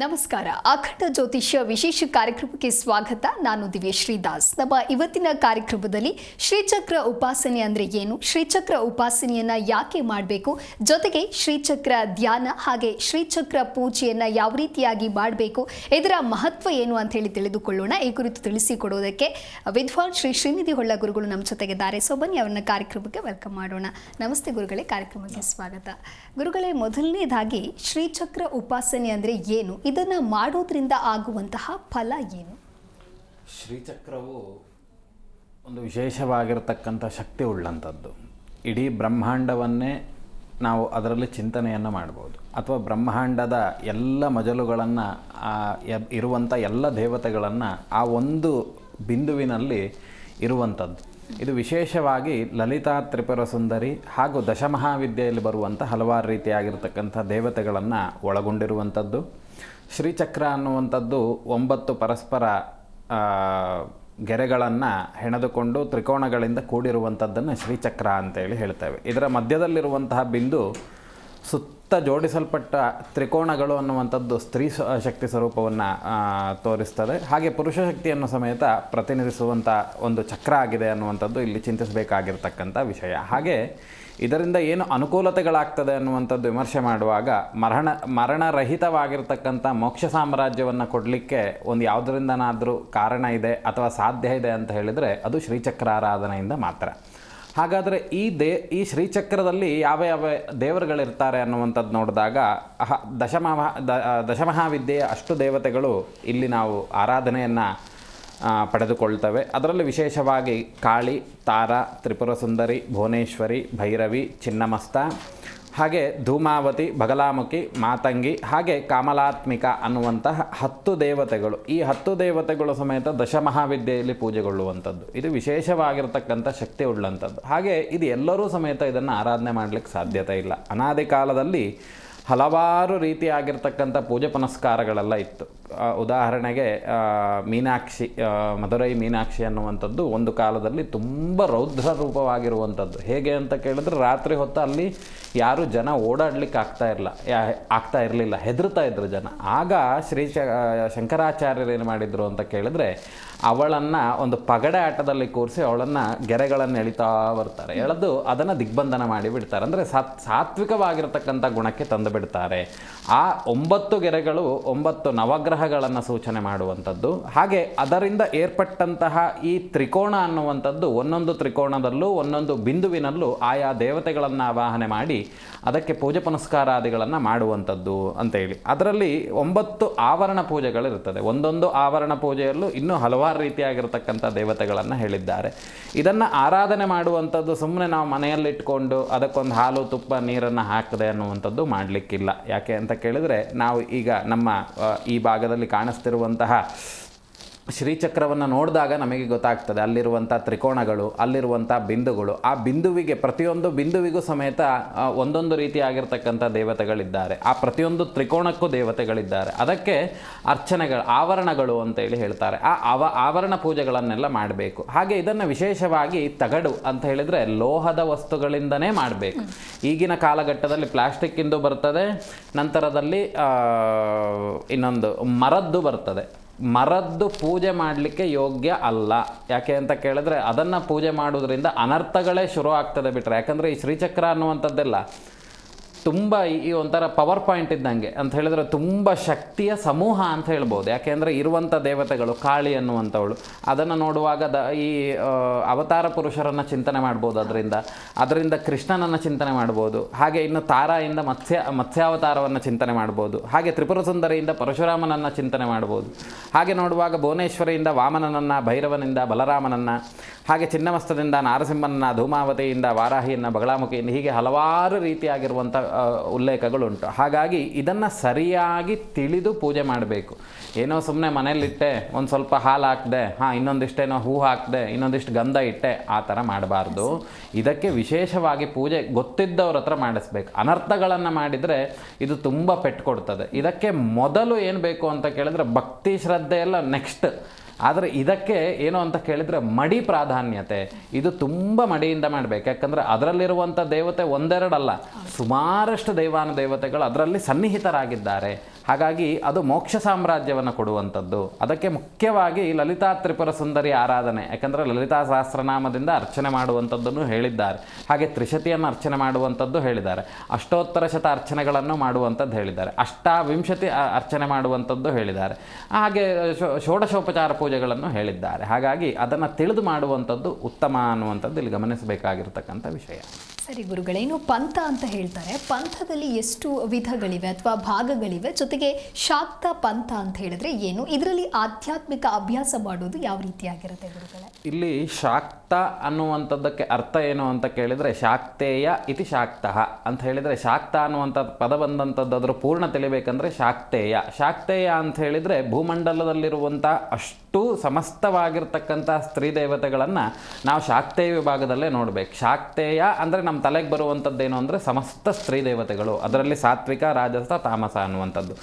ನಮಸ್ಕಾರ. ಅಖಂಡ ಜ್ಯೋತಿಷ್ಯ ವಿಶೇಷ ಕಾರ್ಯಕ್ರಮಕ್ಕೆ ಸ್ವಾಗತ. ನಾನು ದಿವ್ಯಶ್ರೀ ದಾಸ್. ನಮ್ಮ ಇವತ್ತಿನ ಕಾರ್ಯಕ್ರಮದಲ್ಲಿ ಶ್ರೀಚಕ್ರ ಉಪಾಸನೆ ಅಂದರೆ ಏನು, ಶ್ರೀಚಕ್ರ ಉಪಾಸನೆಯನ್ನು ಯಾಕೆ ಮಾಡಬೇಕು, ಜೊತೆಗೆ ಶ್ರೀಚಕ್ರ ಧ್ಯಾನ ಹಾಗೆ ಶ್ರೀಚಕ್ರ ಪೂಜೆಯನ್ನು ಯಾವ ರೀತಿಯಾಗಿ ಮಾಡಬೇಕು, ಇದರ ಮಹತ್ವ ಏನು ಅಂತ ಹೇಳಿ ತಿಳಿದುಕೊಳ್ಳೋಣ. ಈ ಕುರಿತು ತಿಳಿಸಿಕೊಡೋದಕ್ಕೆ ವಿದ್ವಾನ್ ಶ್ರೀ ಶ್ರೀನಿಧಿ ಹೊಳ್ಳ ಗುರುಗಳು ನಮ್ಮ ಜೊತೆಗಿದ್ದಾರೆ. ಸೊ ಬನ್ನಿ ಅವರನ್ನ ಕಾರ್ಯಕ್ರಮಕ್ಕೆ ವೆಲ್ಕಮ್ ಮಾಡೋಣ. ನಮಸ್ತೆ ಗುರುಗಳೇ, ಕಾರ್ಯಕ್ರಮಕ್ಕೆ ಸ್ವಾಗತ. ಗುರುಗಳೇ, ಮೊದಲನೇದಾಗಿ ಶ್ರೀಚಕ್ರ ಉಪಾಸನೆ ಅಂದರೆ ಏನು, ಇದನ್ನು ಮಾಡೋದ್ರಿಂದ ಆಗುವಂತಹ ಫಲ ಏನು? ಶ್ರೀಚಕ್ರವು ಒಂದು ವಿಶೇಷವಾಗಿರತಕ್ಕಂಥ ಶಕ್ತಿ ಉಳ್ಳಂಥದ್ದು. ಇಡೀ ಬ್ರಹ್ಮಾಂಡವನ್ನೇ ನಾವು ಅದರಲ್ಲಿ ಚಿಂತನೆಯನ್ನು ಮಾಡ್ಬೋದು, ಅಥವಾ ಬ್ರಹ್ಮಾಂಡದ ಎಲ್ಲ ಮಜಲುಗಳನ್ನು ಇರುವಂಥ ಎಲ್ಲ ದೇವತೆಗಳನ್ನು ಆ ಒಂದು ಬಿಂದುವಿನಲ್ಲಿ ಇರುವಂಥದ್ದು. ಇದು ವಿಶೇಷವಾಗಿ ಲಲಿತಾ ತ್ರಿಪುರ ಸುಂದರಿ ಹಾಗೂ ದಶಮಹಾವಿದ್ಯೆಯಲ್ಲಿ ಬರುವಂಥ ಹಲವಾರು ರೀತಿಯಾಗಿರ್ತಕ್ಕಂಥ ದೇವತೆಗಳನ್ನು ಒಳಗೊಂಡಿರುವಂಥದ್ದು. ಶ್ರೀಚಕ್ರ ಅನ್ನುವಂಥದ್ದು 9 ಪರಸ್ಪರ ಗೆರೆಗಳನ್ನು ಹೆಣೆದುಕೊಂಡು ತ್ರಿಕೋಣಗಳಿಂದ ಕೂಡಿರುವಂಥದ್ದನ್ನು ಶ್ರೀಚಕ್ರ ಅಂತೇಳಿ ಹೇಳ್ತೇವೆ. ಇದರ ಮಧ್ಯದಲ್ಲಿರುವಂತಹ ಬಿಂದು ಸುತ್ತ ಜೋಡಿಸಲ್ಪಟ್ಟ ತ್ರಿಕೋಣಗಳು ಅನ್ನುವಂಥದ್ದು ಸ್ತ್ರೀ ಶಕ್ತಿ ಸ್ವರೂಪವನ್ನು ತೋರಿಸ್ತದೆ. ಹಾಗೆ ಪುರುಷ ಶಕ್ತಿಯನ್ನು ಸಮೇತ ಪ್ರತಿನಿಧಿಸುವಂಥ ಒಂದು ಚಕ್ರ ಆಗಿದೆ ಅನ್ನುವಂಥದ್ದು ಇಲ್ಲಿ ಚಿಂತಿಸಬೇಕಾಗಿರ್ತಕ್ಕಂಥ ವಿಷಯ. ಹಾಗೆ ಇದರಿಂದ ಏನು ಅನುಕೂಲತೆಗಳಾಗ್ತದೆ ಅನ್ನುವಂಥದ್ದು ವಿಮರ್ಶೆ ಮಾಡುವಾಗ ಮರಣರಹಿತವಾಗಿರ್ತಕ್ಕಂಥ ಮೋಕ್ಷ ಸಾಮ್ರಾಜ್ಯವನ್ನು ಕೊಡಲಿಕ್ಕೆ ಒಂದು ಯಾವುದರಿಂದನಾದರೂ ಕಾರಣ ಇದೆ ಅಥವಾ ಸಾಧ್ಯ ಇದೆ ಅಂತ ಹೇಳಿದರೆ ಅದು ಶ್ರೀಚಕ್ರ ಆರಾಧನೆಯಿಂದ ಮಾತ್ರ. ಹಾಗಾದರೆ ಈ ಶ್ರೀಚಕ್ರದಲ್ಲಿ ಯಾವ ಯಾವ ದೇವರುಗಳಿರ್ತಾರೆ ಅನ್ನುವಂಥದ್ದು ನೋಡಿದಾಗ ದಶಮಹಾವಿದ್ಯೆಯ ಅಷ್ಟು ದೇವತೆಗಳು ಇಲ್ಲಿ ನಾವು ಆರಾಧನೆಯನ್ನು ಪಡೆದುಕೊಳ್ತವೆ. ಅದರಲ್ಲಿ ವಿಶೇಷವಾಗಿ ಕಾಳಿ, ತಾರಾ, ತ್ರಿಪುರ ಸುಂದರಿ, ಭುವನೇಶ್ವರಿ, ಭೈರವಿ, ಚಿನ್ನಮಸ್ತ, ಹಾಗೆ ಧೂಮಾವತಿ, ಬಗಲಾಮುಖಿ, ಮಾತಂಗಿ, ಹಾಗೆ ಕಾಮಲಾತ್ಮಿಕ ಅನ್ನುವಂತಹ 10 ದೇವತೆಗಳು. ಈ 10 ದೇವತೆಗಳು ಸಮೇತ ದಶಮಹಾವಿದ್ಯೆಯಲ್ಲಿ ಪೂಜೆಗೊಳ್ಳುವಂಥದ್ದು. ಇದು ವಿಶೇಷವಾಗಿರ್ತಕ್ಕಂಥ ಶಕ್ತಿ ಉಳ್ಳಂಥದ್ದು. ಹಾಗೆ ಇದು ಎಲ್ಲರೂ ಸಮೇತ ಇದನ್ನು ಆರಾಧನೆ ಮಾಡಲಿಕ್ಕೆ ಸಾಧ್ಯತೆ ಇಲ್ಲ. ಅನಾದಿ ಕಾಲದಲ್ಲಿ ಹಲವಾರು ರೀತಿಯಾಗಿರ್ತಕ್ಕಂಥ ಪೂಜೆ ಪುನಸ್ಕಾರಗಳೆಲ್ಲ ಇತ್ತು. ಉದಾಹರಣೆಗೆ ಮೀನಾಕ್ಷಿ, ಮಧುರೈ ಮೀನಾಕ್ಷಿ ಅನ್ನುವಂಥದ್ದು ಒಂದು ಕಾಲದಲ್ಲಿ ತುಂಬ ರೌದ್ರ ರೂಪವಾಗಿರುವಂಥದ್ದು. ಹೇಗೆ ಅಂತ ಕೇಳಿದ್ರೆ ರಾತ್ರಿ ಹೊತ್ತು ಅಲ್ಲಿ ಯಾರೂ ಜನ ಓಡಾಡ್ಲಿಕ್ಕೆ ಆಗ್ತಾ ಇರಲಿಲ್ಲ, ಹೆದರ್ತಾ ಇದ್ರು ಜನ. ಆಗ ಶಂಕರಾಚಾರ್ಯರು ಏನು ಮಾಡಿದರು ಅಂತ ಕೇಳಿದ್ರೆ ಅವಳನ್ನು ಒಂದು ಪಗಡೆ ಆಟದಲ್ಲಿ ಕೂರಿಸಿ ಅವಳನ್ನು ಗೆರೆಗಳನ್ನು ಎಳಿತಾ ಬರ್ತಾರೆ. ಎಳೆದು ಅದನ್ನು ದಿಗ್ಬಂಧನ ಮಾಡಿ ಬಿಡ್ತಾರೆ. ಅಂದರೆ ಸಾತ್ವಿಕವಾಗಿರ್ತಕ್ಕಂಥ ಗುಣಕ್ಕೆ ತಂದು ಬಿಡ್ತಾರೆ. ಆ 9 ಗೆರೆಗಳು 9 ನವಗ್ರಹಗಳನ್ನು ಸೂಚನೆ ಮಾಡುವಂಥದ್ದು. ಹಾಗೆ ಅದರಿಂದ ಏರ್ಪಟ್ಟಂತಹ ಈ ತ್ರಿಕೋಣ ಅನ್ನುವಂಥದ್ದು ಒಂದೊಂದು ತ್ರಿಕೋಣದಲ್ಲೂ ಒಂದೊಂದು ಬಿಂದುವಿನಲ್ಲೂ ಆಯಾ ದೇವತೆಗಳನ್ನು ಆವಾಹನೆ ಮಾಡಿ ಅದಕ್ಕೆ ಪೂಜೆ ಪುನಸ್ಕಾರಾದಿಗಳನ್ನು ಮಾಡುವಂಥದ್ದು ಅಂತೇಳಿ. ಅದರಲ್ಲಿ 9 ಆವರಣ ಪೂಜೆಗಳಿರ್ತದೆ. ಒಂದೊಂದು ಆವರಣ ಪೂಜೆಯಲ್ಲೂ ಇನ್ನೂ ಹಲವಾರು ರೀತಿಯಾಗಿರ್ತಕ್ಕಂಥ ದೇವತೆಗಳನ್ನು ಹೇಳಿದ್ದಾರೆ. ಇದನ್ನು ಆರಾಧನೆ ಮಾಡುವಂಥದ್ದು ಸುಮ್ಮನೆ ನಾವು ಮನೆಯಲ್ಲಿಟ್ಕೊಂಡು ಅದಕ್ಕೊಂದು ಹಾಲು ತುಪ್ಪ ನೀರನ್ನು ಹಾಕದೆ ಅನ್ನುವಂಥದ್ದು ಮಾಡಲಿಕ್ಕಿಲ್ಲ. ಯಾಕೆ ಅಂತ ಕೇಳಿದರೆ ನಾವು ಈಗ ನಮ್ಮ ಈ ಭಾಗದಲ್ಲಿ ಕಾಣಿಸ್ತಿರುವಂತಹ ಶ್ರೀಚಕ್ರವನ್ನು ನೋಡಿದಾಗ ನಮಗೆ ಗೊತ್ತಾಗ್ತದೆ ಅಲ್ಲಿರುವಂಥ ತ್ರಿಕೋಣಗಳು, ಅಲ್ಲಿರುವಂಥ ಬಿಂದುಗಳು. ಆ ಬಿಂದುವಿಗೆ ಪ್ರತಿಯೊಂದು ಬಿಂದುವಿಗೂ ಸಮೇತ ಒಂದೊಂದು ರೀತಿಯಾಗಿರ್ತಕ್ಕಂಥ ದೇವತೆಗಳಿದ್ದಾರೆ. ಆ ಪ್ರತಿಯೊಂದು ತ್ರಿಕೋಣಕ್ಕೂ ದೇವತೆಗಳಿದ್ದಾರೆ. ಅದಕ್ಕೆ ಅರ್ಚನೆಗಳು, ಆವರಣಗಳು ಅಂತೇಳಿ ಹೇಳ್ತಾರೆ. ಆವರಣ ಪೂಜೆಗಳನ್ನೆಲ್ಲ ಮಾಡಬೇಕು. ಹಾಗೆ ಇದನ್ನು ವಿಶೇಷವಾಗಿ ತಗಡು ಅಂತ ಹೇಳಿದರೆ ಲೋಹದ ವಸ್ತುಗಳಿಂದನೇ ಮಾಡಬೇಕು. ಈಗಿನ ಕಾಲಘಟ್ಟದಲ್ಲಿ ಪ್ಲಾಸ್ಟಿಕ್ಕಿಂದು ಬರ್ತದೆ, ನಂತರದಲ್ಲಿ ಇನ್ನೊಂದು ಮರದ್ದು ಬರ್ತದೆ. ಮರದ್ದು ಪೂಜೆ ಮಾಡಲಿಕ್ಕೆ ಯೋಗ್ಯ ಅಲ್ಲ. ಯಾಕೆ ಅಂತ ಕೇಳಿದ್ರೆ ಅದನ್ನು ಪೂಜೆ ಮಾಡೋದ್ರಿಂದ ಅನರ್ಥಗಳೇ ಶುರು ಆಗ್ತದೆ ಬಿಟ್ಟರೆ. ಯಾಕಂದರೆ ಈ ಶ್ರೀಚಕ್ರ ಅನ್ನುವಂಥದ್ದೆಲ್ಲ ತುಂಬ ಈ ಒಂಥರ ಪವರ್ ಪಾಯಿಂಟ್ ಇದ್ದಂಗೆ ಅಂತ ಹೇಳಿದ್ರೆ ತುಂಬ ಶಕ್ತಿಯ ಸಮೂಹ ಅಂತ ಹೇಳ್ಬೋದು. ಯಾಕೆಂದರೆ ಇರುವಂಥ ದೇವತೆಗಳು, ಕಾಳಿ ಅನ್ನುವಂಥವಳು, ಅದನ್ನು ನೋಡುವಾಗ ಈ ಅವತಾರ ಪುರುಷರನ್ನು ಚಿಂತನೆ ಮಾಡ್ಬೋದು. ಅದರಿಂದ ಕೃಷ್ಣನನ್ನು ಚಿಂತನೆ ಮಾಡ್ಬೋದು. ಹಾಗೆ ಇನ್ನು ತಾರಾಯಿಂದ ಮತ್ಸ್ಯಾವತಾರವನ್ನು ಚಿಂತನೆ ಮಾಡ್ಬೋದು. ಹಾಗೆ ತ್ರಿಪುರ ಸುಂದರಿಯಿಂದ ಪರಶುರಾಮನನ್ನು ಚಿಂತನೆ ಮಾಡ್ಬೋದು. ಹಾಗೆ ನೋಡುವಾಗ ಭುವನೇಶ್ವರಿಯಿಂದ ವಾಮನನನ್ನು, ಭೈರವನಿಂದ ಬಲರಾಮನನ್ನು, ಹಾಗೆ ಚಿನ್ನಮಸ್ತದಿಂದ ನಾರಸಿಂಹನನ್ನು, ಧೂಮಾವತಿಯಿಂದ ವಾರಾಹಿಯನ್ನು, ಬಗಲಾಮುಖಿಯಿಂದ, ಹೀಗೆ ಹಲವಾರು ರೀತಿಯಾಗಿರುವಂಥ ಉಲ್ಲೇಖಗಳುಂಟು. ಹಾಗಾಗಿ ಇದನ್ನು ಸರಿಯಾಗಿ ತಿಳಿದು ಪೂಜೆ ಮಾಡಬೇಕು. ಏನೋ ಸುಮ್ಮನೆ ಮನೆಯಲ್ಲಿಟ್ಟೆ, ಒಂದು ಸ್ವಲ್ಪ ಹಾಲು ಹಾಕಿದೆ, ಇನ್ನೊಂದಿಷ್ಟೇನೋ ಹೂ ಹಾಕಿದೆ, ಇನ್ನೊಂದಿಷ್ಟು ಗಂಧ ಇಟ್ಟೆ, ಆ ಥರ ಮಾಡಬಾರ್ದು. ಇದಕ್ಕೆ ವಿಶೇಷವಾಗಿ ಪೂಜೆ ಗೊತ್ತಿದ್ದವ್ರ ಹತ್ರ ಮಾಡಿಸ್ಬೇಕು. ಅನರ್ಥಗಳನ್ನು ಮಾಡಿದರೆ ಇದು ತುಂಬ ಪೆಟ್ಟು ಕೊಡ್ತದೆ. ಇದಕ್ಕೆ ಮೊದಲು ಏನು ಬೇಕು ಅಂತ ಕೇಳಿದ್ರೆ ಭಕ್ತಿ ಶ್ರದ್ಧೆ ಎಲ್ಲ ನೆಕ್ಸ್ಟ್. ಆದರೆ ಇದಕ್ಕೆ ಏನು ಅಂತ ಕೇಳಿದರೆ ಮಡಿ ಪ್ರಾಧಾನ್ಯತೆ. ಇದು ತುಂಬ ಮಡಿಯಿಂದ ಮಾಡಬೇಕು. ಯಾಕಂದರೆ ಅದರಲ್ಲಿರುವಂಥ ದೇವತೆ ಒಂದೆರಡಲ್ಲ, ಸುಮಾರಷ್ಟು ದೇವಾನುದೇವತೆಗಳು ಅದರಲ್ಲಿ ಸನ್ನಿಹಿತರಾಗಿದ್ದಾರೆ. ಹಾಗಾಗಿ ಅದು ಮೋಕ್ಷ ಸಾಮ್ರಾಜ್ಯವನ್ನು ಕೊಡುವಂಥದ್ದು. ಅದಕ್ಕೆ ಮುಖ್ಯವಾಗಿ ಲಲಿತಾ ತ್ರಿಪುರ ಸುಂದರಿ ಆರಾಧನೆ, ಯಾಕಂದರೆ ಲಲಿತಾ ಸಹಸ್ರನಾಮದಿಂದ ಅರ್ಚನೆ ಮಾಡುವಂಥದ್ದನ್ನು ಹೇಳಿದ್ದಾರೆ. ಹಾಗೆ ತ್ರಿಶತಿಯನ್ನು ಅರ್ಚನೆ ಮಾಡುವಂಥದ್ದು ಹೇಳಿದ್ದಾರೆ. ಅಷ್ಟೋತ್ತರ ಶತ ಅರ್ಚನೆಗಳನ್ನು ಮಾಡುವಂಥದ್ದು ಹೇಳಿದ್ದಾರೆ. ಅಷ್ಟಾವಿಂಶತಿ ಅರ್ಚನೆ ಮಾಡುವಂಥದ್ದು ಹೇಳಿದ್ದಾರೆ. ಹಾಗೆ ಷೋಡಶೋಪಚಾರ ಪೂಜೆಗಳನ್ನು ಹೇಳಿದ್ದಾರೆ. ಹಾಗಾಗಿ ಅದನ್ನು ತಿಳಿದು ಮಾಡುವಂಥದ್ದು ಉತ್ತಮ ಅನ್ನುವಂಥದ್ದು ಇಲ್ಲಿ ಗಮನಿಸಬೇಕಾಗಿರ್ತಕ್ಕಂಥ ವಿಷಯ. ಸರಿ ಗುರುಗಳೇನು ಪಂಥ ಅಂತ ಹೇಳ್ತಾರೆ, ಪಂಥದಲ್ಲಿ ಎಷ್ಟು ವಿಧಗಳಿವೆ ಅಥವಾ ಭಾಗಗಳಿವೆ, ಜೊತೆಗೆ ಶಾಕ್ತ ಪಂಥ ಅಂತ ಹೇಳಿದ್ರೆ ಏನು, ಇದರಲ್ಲಿ ಆಧ್ಯಾತ್ಮಿಕ ಅಭ್ಯಾಸ ಮಾಡೋದು ಯಾವ ರೀತಿಯಾಗಿರುತ್ತೆ ಗುರುಗಳೇ? ಇಲ್ಲಿ ಶಾಕ್ತ ಅನ್ನುವಂಥದ್ದಕ್ಕೆ ಅರ್ಥ ಏನು ಅಂತ ಕೇಳಿದರೆ ಶಾಕ್ತೇಯ ಇತಿ ಶಾಕ್ತಃ ಅಂತ ಹೇಳಿದರೆ, ಶಾಕ್ತ ಅನ್ನುವಂಥ ಪದ ಬಂದಂಥದ್ದು ಅದರ ಪೂರ್ಣ ತಿಳಿಬೇಕಂದ್ರೆ ಶಾಕ್ತೇಯ. ಶಾಕ್ತೇಯ ಅಂತ ಹೇಳಿದರೆ ಭೂಮಂಡಲದಲ್ಲಿರುವಂಥ ಅಷ್ಟು ಸಮಸ್ತವಾಗಿರ್ತಕ್ಕಂಥ ಸ್ತ್ರೀ ದೇವತೆಗಳನ್ನು ನಾವು ಶಾಕ್ತೇಯ ವಿಭಾಗದಲ್ಲೇ ನೋಡಬೇಕು. ಶಾಕ್ತೇಯ ಅಂದರೆ ನಮ್ಮ ತಲೆಗೆ ಬರುವಂಥದ್ದೇನು ಅಂದರೆ ಸಮಸ್ತ ಸ್ತ್ರೀ ದೇವತೆಗಳು, ಅದರಲ್ಲಿ ಸಾತ್ವಿಕ, ರಾಜಸ, ತಾಮಸ ಅನ್ನುವಂಥದ್ದು.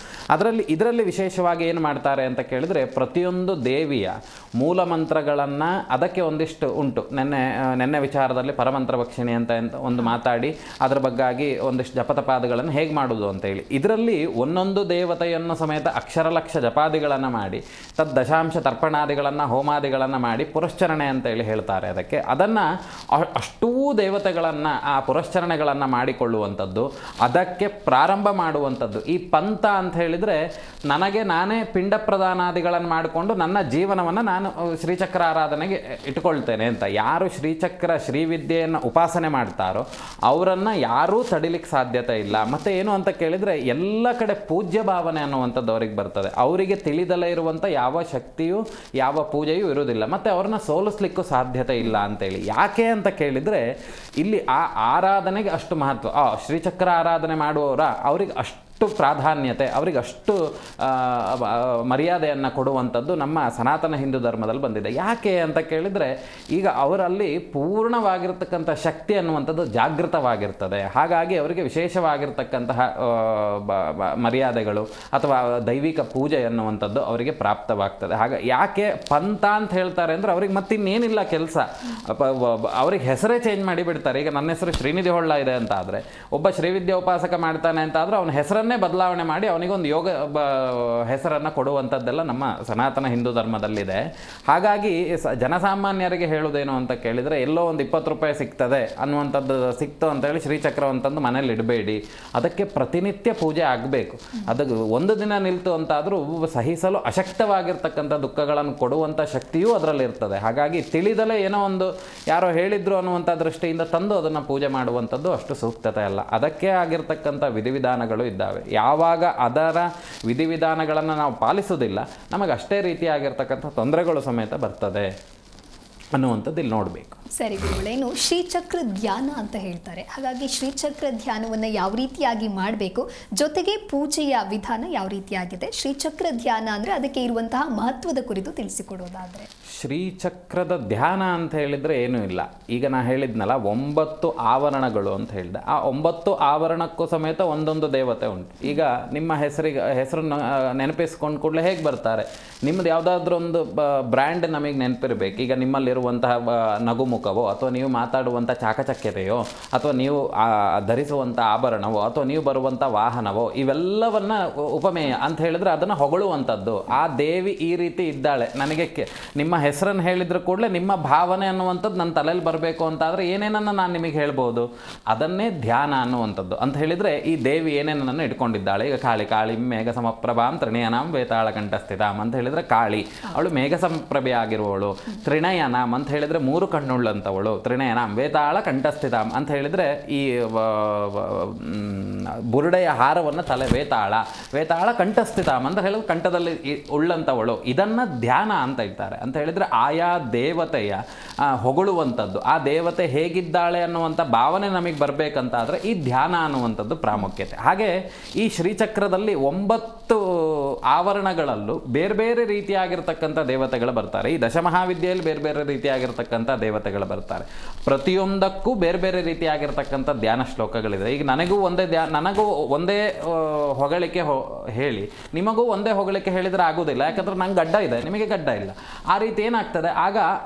ಇದರಲ್ಲಿ ವಿಶೇಷವಾಗಿ ಏನು ಮಾಡ್ತಾರೆ ಅಂತ ಕೇಳಿದರೆ, ಪ್ರತಿಯೊಂದು ದೇವಿಯ ಮೂಲ ಮಂತ್ರಗಳನ್ನು ಅದಕ್ಕೆ ಒಂದಿಷ್ಟು ಉಂಟು. ನೆನ್ನೆ ವಿಚಾರದಲ್ಲಿ ಪರಮಂತ್ರ ಭಕ್ಷಿಣಿ ಅಂತ ಒಂದು ಮಾತಾಡಿ ಅದರ ಬಗ್ಗಾಗಿ ಒಂದಿಷ್ಟು ಜಪತಪಾದಗಳನ್ನು ಹೇಗೆ ಮಾಡೋದು ಅಂತೇಳಿ, ಇದರಲ್ಲಿ ಒಂದೊಂದು ದೇವತೆಯನ್ನು ಸಮೇತ ಅಕ್ಷರಲಕ್ಷ ಜಪಾದಿಗಳನ್ನು ಮಾಡಿ ದಶಾಂಶ ತರ್ಪಣಾದಿಗಳನ್ನು ಹೋಮಾದಿಗಳನ್ನು ಮಾಡಿ ಪುರಶ್ಚರಣೆ ಅಂತೇಳಿ ಹೇಳ್ತಾರೆ. ಅದನ್ನು ಅಷ್ಟೂ ದೇವತೆಗಳನ್ನು ಆ ಪುರಶ್ಚರಣೆಗಳನ್ನು ಮಾಡಿಕೊಳ್ಳುವಂಥದ್ದು, ಅದಕ್ಕೆ ಪ್ರಾರಂಭ ಮಾಡುವಂಥದ್ದು. ಈ ಪಂಥ ಅಂತ ಹೇಳಿದರೆ ನನಗೆ ನಾನೇ ಪಿಂಡ ಪ್ರದಾನಾದಿಗಳನ್ನು ಮಾಡಿಕೊಂಡು ನನ್ನ ಜೀವನವನ್ನು ನಾನು ಶ್ರೀಚಕ್ರ ಆರಾಧನೆಗೆ ಇಟ್ಕೊಳ್ತೇನೆ ಅಂತ. ಯಾರು ಶ್ರೀವಿದ್ಯೆಯನ್ನು ಉಪಾಸನೆ ಮಾಡ್ತಾರೋ ಅವರನ್ನು ಯಾರೂ ತಡಿಲಿಕ್ಕೆ ಸಾಧ್ಯತೆ ಇಲ್ಲ. ಮತ್ತು ಏನು ಅಂತ ಕೇಳಿದರೆ ಎಲ್ಲ ಕಡೆ ಪೂಜ್ಯ ಭಾವನೆ ಅನ್ನುವಂಥದ್ದು ಅವ್ರಿಗೆ ಬರ್ತದೆ. ಅವರಿಗೆ ತಿಳಿದಲೇ ಇರುವಂಥ ಯಾವ ಶಕ್ತಿಯೂ ಯಾವ ಪೂಜೆಯೂ ಇರುವುದಿಲ್ಲ, ಮತ್ತು ಅವ್ರನ್ನ ಸೋಲಿಸ್ಲಿಕ್ಕೂ ಸಾಧ್ಯತೆ ಇಲ್ಲ ಅಂತೇಳಿ. ಯಾಕೆ ಅಂತ ಕೇಳಿದರೆ ಇಲ್ಲಿ ಆ ಆರಾಧನೆಗೆ ಅಷ್ಟು ಮಹತ್ವ. ಶ್ರೀಚಕ್ರ ಆರಾಧನೆ ಮಾಡುವವರ ಅವರಿಗೆ ಅಷ್ಟು ಪ್ರಾಧಾನ್ಯತೆ, ಅವರಿಗೆ ಅಷ್ಟು ಮರ್ಯಾದೆಯನ್ನು ಕೊಡುವಂಥದ್ದು ನಮ್ಮ ಸನಾತನ ಹಿಂದೂ ಧರ್ಮದಲ್ಲಿ ಬಂದಿದೆ. ಯಾಕೆ ಅಂತ ಕೇಳಿದರೆ ಈಗ ಅವರಲ್ಲಿ ಪೂರ್ಣವಾಗಿರ್ತಕ್ಕಂಥ ಶಕ್ತಿ ಅನ್ನುವಂಥದ್ದು ಜಾಗೃತವಾಗಿರ್ತದೆ. ಹಾಗಾಗಿ ಅವರಿಗೆ ವಿಶೇಷವಾಗಿರ್ತಕ್ಕಂತಹ ಮರ್ಯಾದೆಗಳು ಅಥವಾ ದೈವಿಕ ಪೂಜೆ ಅನ್ನುವಂಥದ್ದು ಅವರಿಗೆ ಪ್ರಾಪ್ತವಾಗ್ತದೆ. ಯಾಕೆ ಪಂಥ ಅಂತ ಹೇಳ್ತಾರೆ ಅಂದರೆ ಅವ್ರಿಗೆ ಮತ್ತಿನ್ನೇನಿಲ್ಲ ಕೆಲಸ, ಅವ್ರಿಗೆ ಹೆಸರೇ ಚೇಂಜ್ ಮಾಡಿ ಬಿಡ್ತಾರೆ. ಈಗ ನನ್ನ ಹೆಸರು ಶ್ರೀನಿಧಿ ಹೊಳ್ಳ ಇದೆ ಅಂತ ಆದರೆ ಒಬ್ಬ ಶ್ರೀವಿದ್ಯಾ ಉಪಾಸಕ ಮಾಡ್ತಾನೆ ಅಂತ ಆದರೆ ಅವನ ಹೆಸರನ್ನೇ ಬದಲಾವಣೆ ಮಾಡಿ ಅವನಿಗೊಂದು ಯೋಗ ಹೆಸರನ್ನು ಕೊಡುವಂಥದ್ದೆಲ್ಲ ನಮ್ಮ ಸನಾತನ ಹಿಂದೂ ಧರ್ಮದಲ್ಲಿದೆ. ಹಾಗಾಗಿ ಜನಸಾಮಾನ್ಯರಿಗೆ ಹೇಳೋದೇನು ಅಂತ ಕೇಳಿದರೆ, ಎಲ್ಲೋ ಒಂದು 20 ರೂಪಾಯಿ ಸಿಗ್ತದೆ ಅನ್ನುವಂಥದ್ದು ಸಿಕ್ತು ಅಂತೇಳಿ ಶ್ರೀಚಕ್ರ ಅಂತಂದು ಮನೇಲಿ ಇಡಬೇಡಿ. ಅದಕ್ಕೆ ಪ್ರತಿನಿತ್ಯ ಪೂಜೆ ಆಗಬೇಕು. ಅದಕ್ಕೆ ಒಂದು ದಿನ ನಿಲ್ತು ಅಂತಾದರೂ ಸಹಿಸಲು ಅಶಕ್ತವಾಗಿರ್ತಕ್ಕಂಥ ದುಃಖಗಳನ್ನು ಕೊಡುವಂಥ ಶಕ್ತಿಯೂ ಅದರಲ್ಲಿ ಇರ್ತದೆ. ಹಾಗಾಗಿ ತಿಳಿದಲೇ ಏನೋ ಒಂದು ಯಾರೋ ಹೇಳಿದ್ರು ಅನ್ನುವಂಥ ದೃಷ್ಟಿಯಿಂದ ತಂದು ಅದನ್ನು ಪೂಜೆ ಮಾಡುವಂಥದ್ದು ಅಷ್ಟು ಸೂಕ್ತತೆ ಅಲ್ಲ. ಅದಕ್ಕೆ ಆಗಿರ್ತಕ್ಕಂಥ ವಿಧಿವಿಧಾನಗಳು ಇದ್ದಾವೆ. ಯಾವಾಗ ಅದರ ವಿಧಿವಿಧಾನಗಳನ್ನು ನಾವು ಪಾಲಿಸೋದಿಲ್ಲ, ನಮಗೆ ಅಷ್ಟೇ ರೀತಿಯಾಗಿರ್ತಕ್ಕಂಥ ತೊಂದರೆಗಳು ಸಮೇತ ಬರ್ತದೆ ಅನ್ನುವಂಥದ್ದು ಇಲ್ಲಿ ನೋಡಬೇಕು. ಸರಿ ಗುರುಗಳೇನು ಶ್ರೀಚಕ್ರ ಧ್ಯಾನ ಅಂತ ಹೇಳ್ತಾರೆ, ಹಾಗಾಗಿ ಶ್ರೀಚಕ್ರ ಧ್ಯಾನವನ್ನು ಯಾವ ರೀತಿಯಾಗಿ ಮಾಡಬೇಕು, ಜೊತೆಗೆ ಪೂಜೆಯ ವಿಧಾನ ಯಾವ ರೀತಿಯಾಗಿದೆ, ಶ್ರೀಚಕ್ರ ಧ್ಯಾನ ಅಂದರೆ ಅದಕ್ಕೆ ಇರುವಂತಹ ಮಹತ್ವದ ಕುರಿತು ತಿಳಿಸಿಕೊಡೋದಾದರೆ? ಶ್ರೀಚಕ್ರದ ಧ್ಯಾನ ಅಂತ ಹೇಳಿದರೆ ಏನೂ ಇಲ್ಲ. ಈಗ ನಾನು ಹೇಳಿದ್ನಲ್ಲ 9 ಆವರಣಗಳು ಅಂತ ಹೇಳಿದೆ. ಆ 9 ಆವರಣಕ್ಕೂ ಸಮೇತ ಒಂದೊಂದು ದೇವತೆ ಉಂಟು. ಈಗ ನಿಮ್ಮ ಹೆಸರನ್ನು ನೆನಪಿಸ್ಕೊಂಡು ಕೂಡಲೇ ಹೇಗೆ ಬರ್ತಾರೆ, ನಿಮ್ಮದು ಯಾವುದಾದ್ರೂ ಒಂದು ಬ್ರ್ಯಾಂಡ್ ನಮಗೆ ನೆನಪಿರಬೇಕು. ಈಗ ನಿಮ್ಮಲ್ಲಿರುವಂತಹ ನಗುಮುಖವೋ ಅಥವಾ ನೀವು ಮಾತಾಡುವಂಥ ಚಾಕಚಕ್ಯತೆಯೋ ಅಥವಾ ನೀವು ಧರಿಸುವಂಥ ಆಭರಣವೋ ಅಥವಾ ನೀವು ಬರುವಂಥ ವಾಹನವೋ ಇವೆಲ್ಲವನ್ನ ಉಪಮೇಯ ಅಂತ ಹೇಳಿದ್ರೆ ಅದನ್ನು ಹೊಗಳುವಂಥದ್ದು. ಆ ದೇವಿ ಈ ರೀತಿ ಇದ್ದಾಳೆ, ನನಗೆ ನಿಮ್ಮ ಹೆಸರನ್ನು ಹೇಳಿದ್ರು ಕೂಡಲೇ ನಿಮ್ಮ ಭಾವನೆ ಅನ್ನುವಂಥದ್ದು ನನ್ನ ತಲೆಯಲ್ಲಿ ಬರಬೇಕು ಅಂತಾದರೆ ಏನೇನನ್ನು ನಾನು ನಿಮಗೆ ಹೇಳ್ಬೋದು, ಅದನ್ನೇ ಧ್ಯಾನ ಅನ್ನುವಂಥದ್ದು. ಅಂತ ಹೇಳಿದರೆ ಈ ದೇವಿ ಏನೇನನ್ನು ಇಟ್ಕೊಂಡಿದ್ದಾಳೆ. ಈಗ ಕಾಳಿ ಮೇಘ ಸಮಪ್ರಭಾಂ ತ್ರಿಣಯನಾಂ ವೇತಾಳ ಕಂಠಸ್ಥಿತಾಂ ಅಂತ ಹೇಳಿದರೆ ಕಾಳಿ, ಅವಳು ಮೇಘ ಸಮಪ್ರಭೆ ಆಗಿರುವವಳು. ತ್ರಿಣಯನಾಂ ಅಂತ ಹೇಳಿದರೆ 3 ಕಣ್ಣುಳ್ಳಂಥವಳು. ತ್ರಿಣಯನಾಂ ವೇತಾಳ ಕಂಠಸ್ಥಿತಾಂ ಅಂತ ಹೇಳಿದರೆ ಈ ಬುರುಡೆಯ ಹಾರವನ್ನು ತಲೆ ವೇತಾಳ ಕಂಠಸ್ಥಿತಾಂ ಅಂತ ಹೇಳಿದ್ರೆ ಕಂಠದಲ್ಲಿ ಉಳ್ಳಂಥವಳು. ಇದನ್ನು ಧ್ಯಾನ ಅಂತ ಇದ್ದಾರೆ. ಅಂತ ಹೇಳಿದರೆ ಆಯಾ ದೇವತೆಯ ಹೊಗಳುವಂಥದ್ದು, ಆ ದೇವತೆ ಹೇಗಿದ್ದಾಳೆ ಅನ್ನುವಂಥ ಭಾವನೆ ನಮಗೆ ಬರಬೇಕಂತಾದರೆ ಈ ಧ್ಯಾನ ಅನ್ನುವಂಥದ್ದು ಪ್ರಾಮುಖ್ಯತೆ. ಹಾಗೆ ಈ ಶ್ರೀಚಕ್ರದಲ್ಲಿ 9 ಆವರಣಗಳಲ್ಲೂ ಬೇರೆ ಬೇರೆ ರೀತಿಯಾಗಿರ್ತಕ್ಕಂಥ ದೇವತೆಗಳು ಬರ್ತಾರೆ. ಈ ದಶಮಹಾವಿದ್ಯೆಯಲ್ಲಿ ಬೇರೆ ಬೇರೆ ರೀತಿಯಾಗಿರ್ತಕ್ಕಂಥ ದೇವತೆಗಳು ಬರ್ತಾರೆ. ಪ್ರತಿಯೊಂದಕ್ಕೂ ಬೇರೆ ಬೇರೆ ರೀತಿಯಾಗಿರ್ತಕ್ಕಂಥ ಧ್ಯಾನ ಶ್ಲೋಕಗಳಿದೆ. ಈಗ ನನಗೂ ಒಂದೇ ಹೊಗಳಿಕೆ ಹೇಳಿ ನಿಮಗೂ ಒಂದೇ ಹೊಗಳಿಕೆ ಹೇಳಿದರೆ ಆಗೋದಿಲ್ಲ. ಯಾಕಂದ್ರೆ ನಂಗೆ ಗಡ್ಡ ಇದೆ, ನಿಮಗೆ ಗಡ್ಡ ಇಲ್ಲ. ಆ ರೀತಿ ಏನಾಗ್ತದೆ, ಆಗ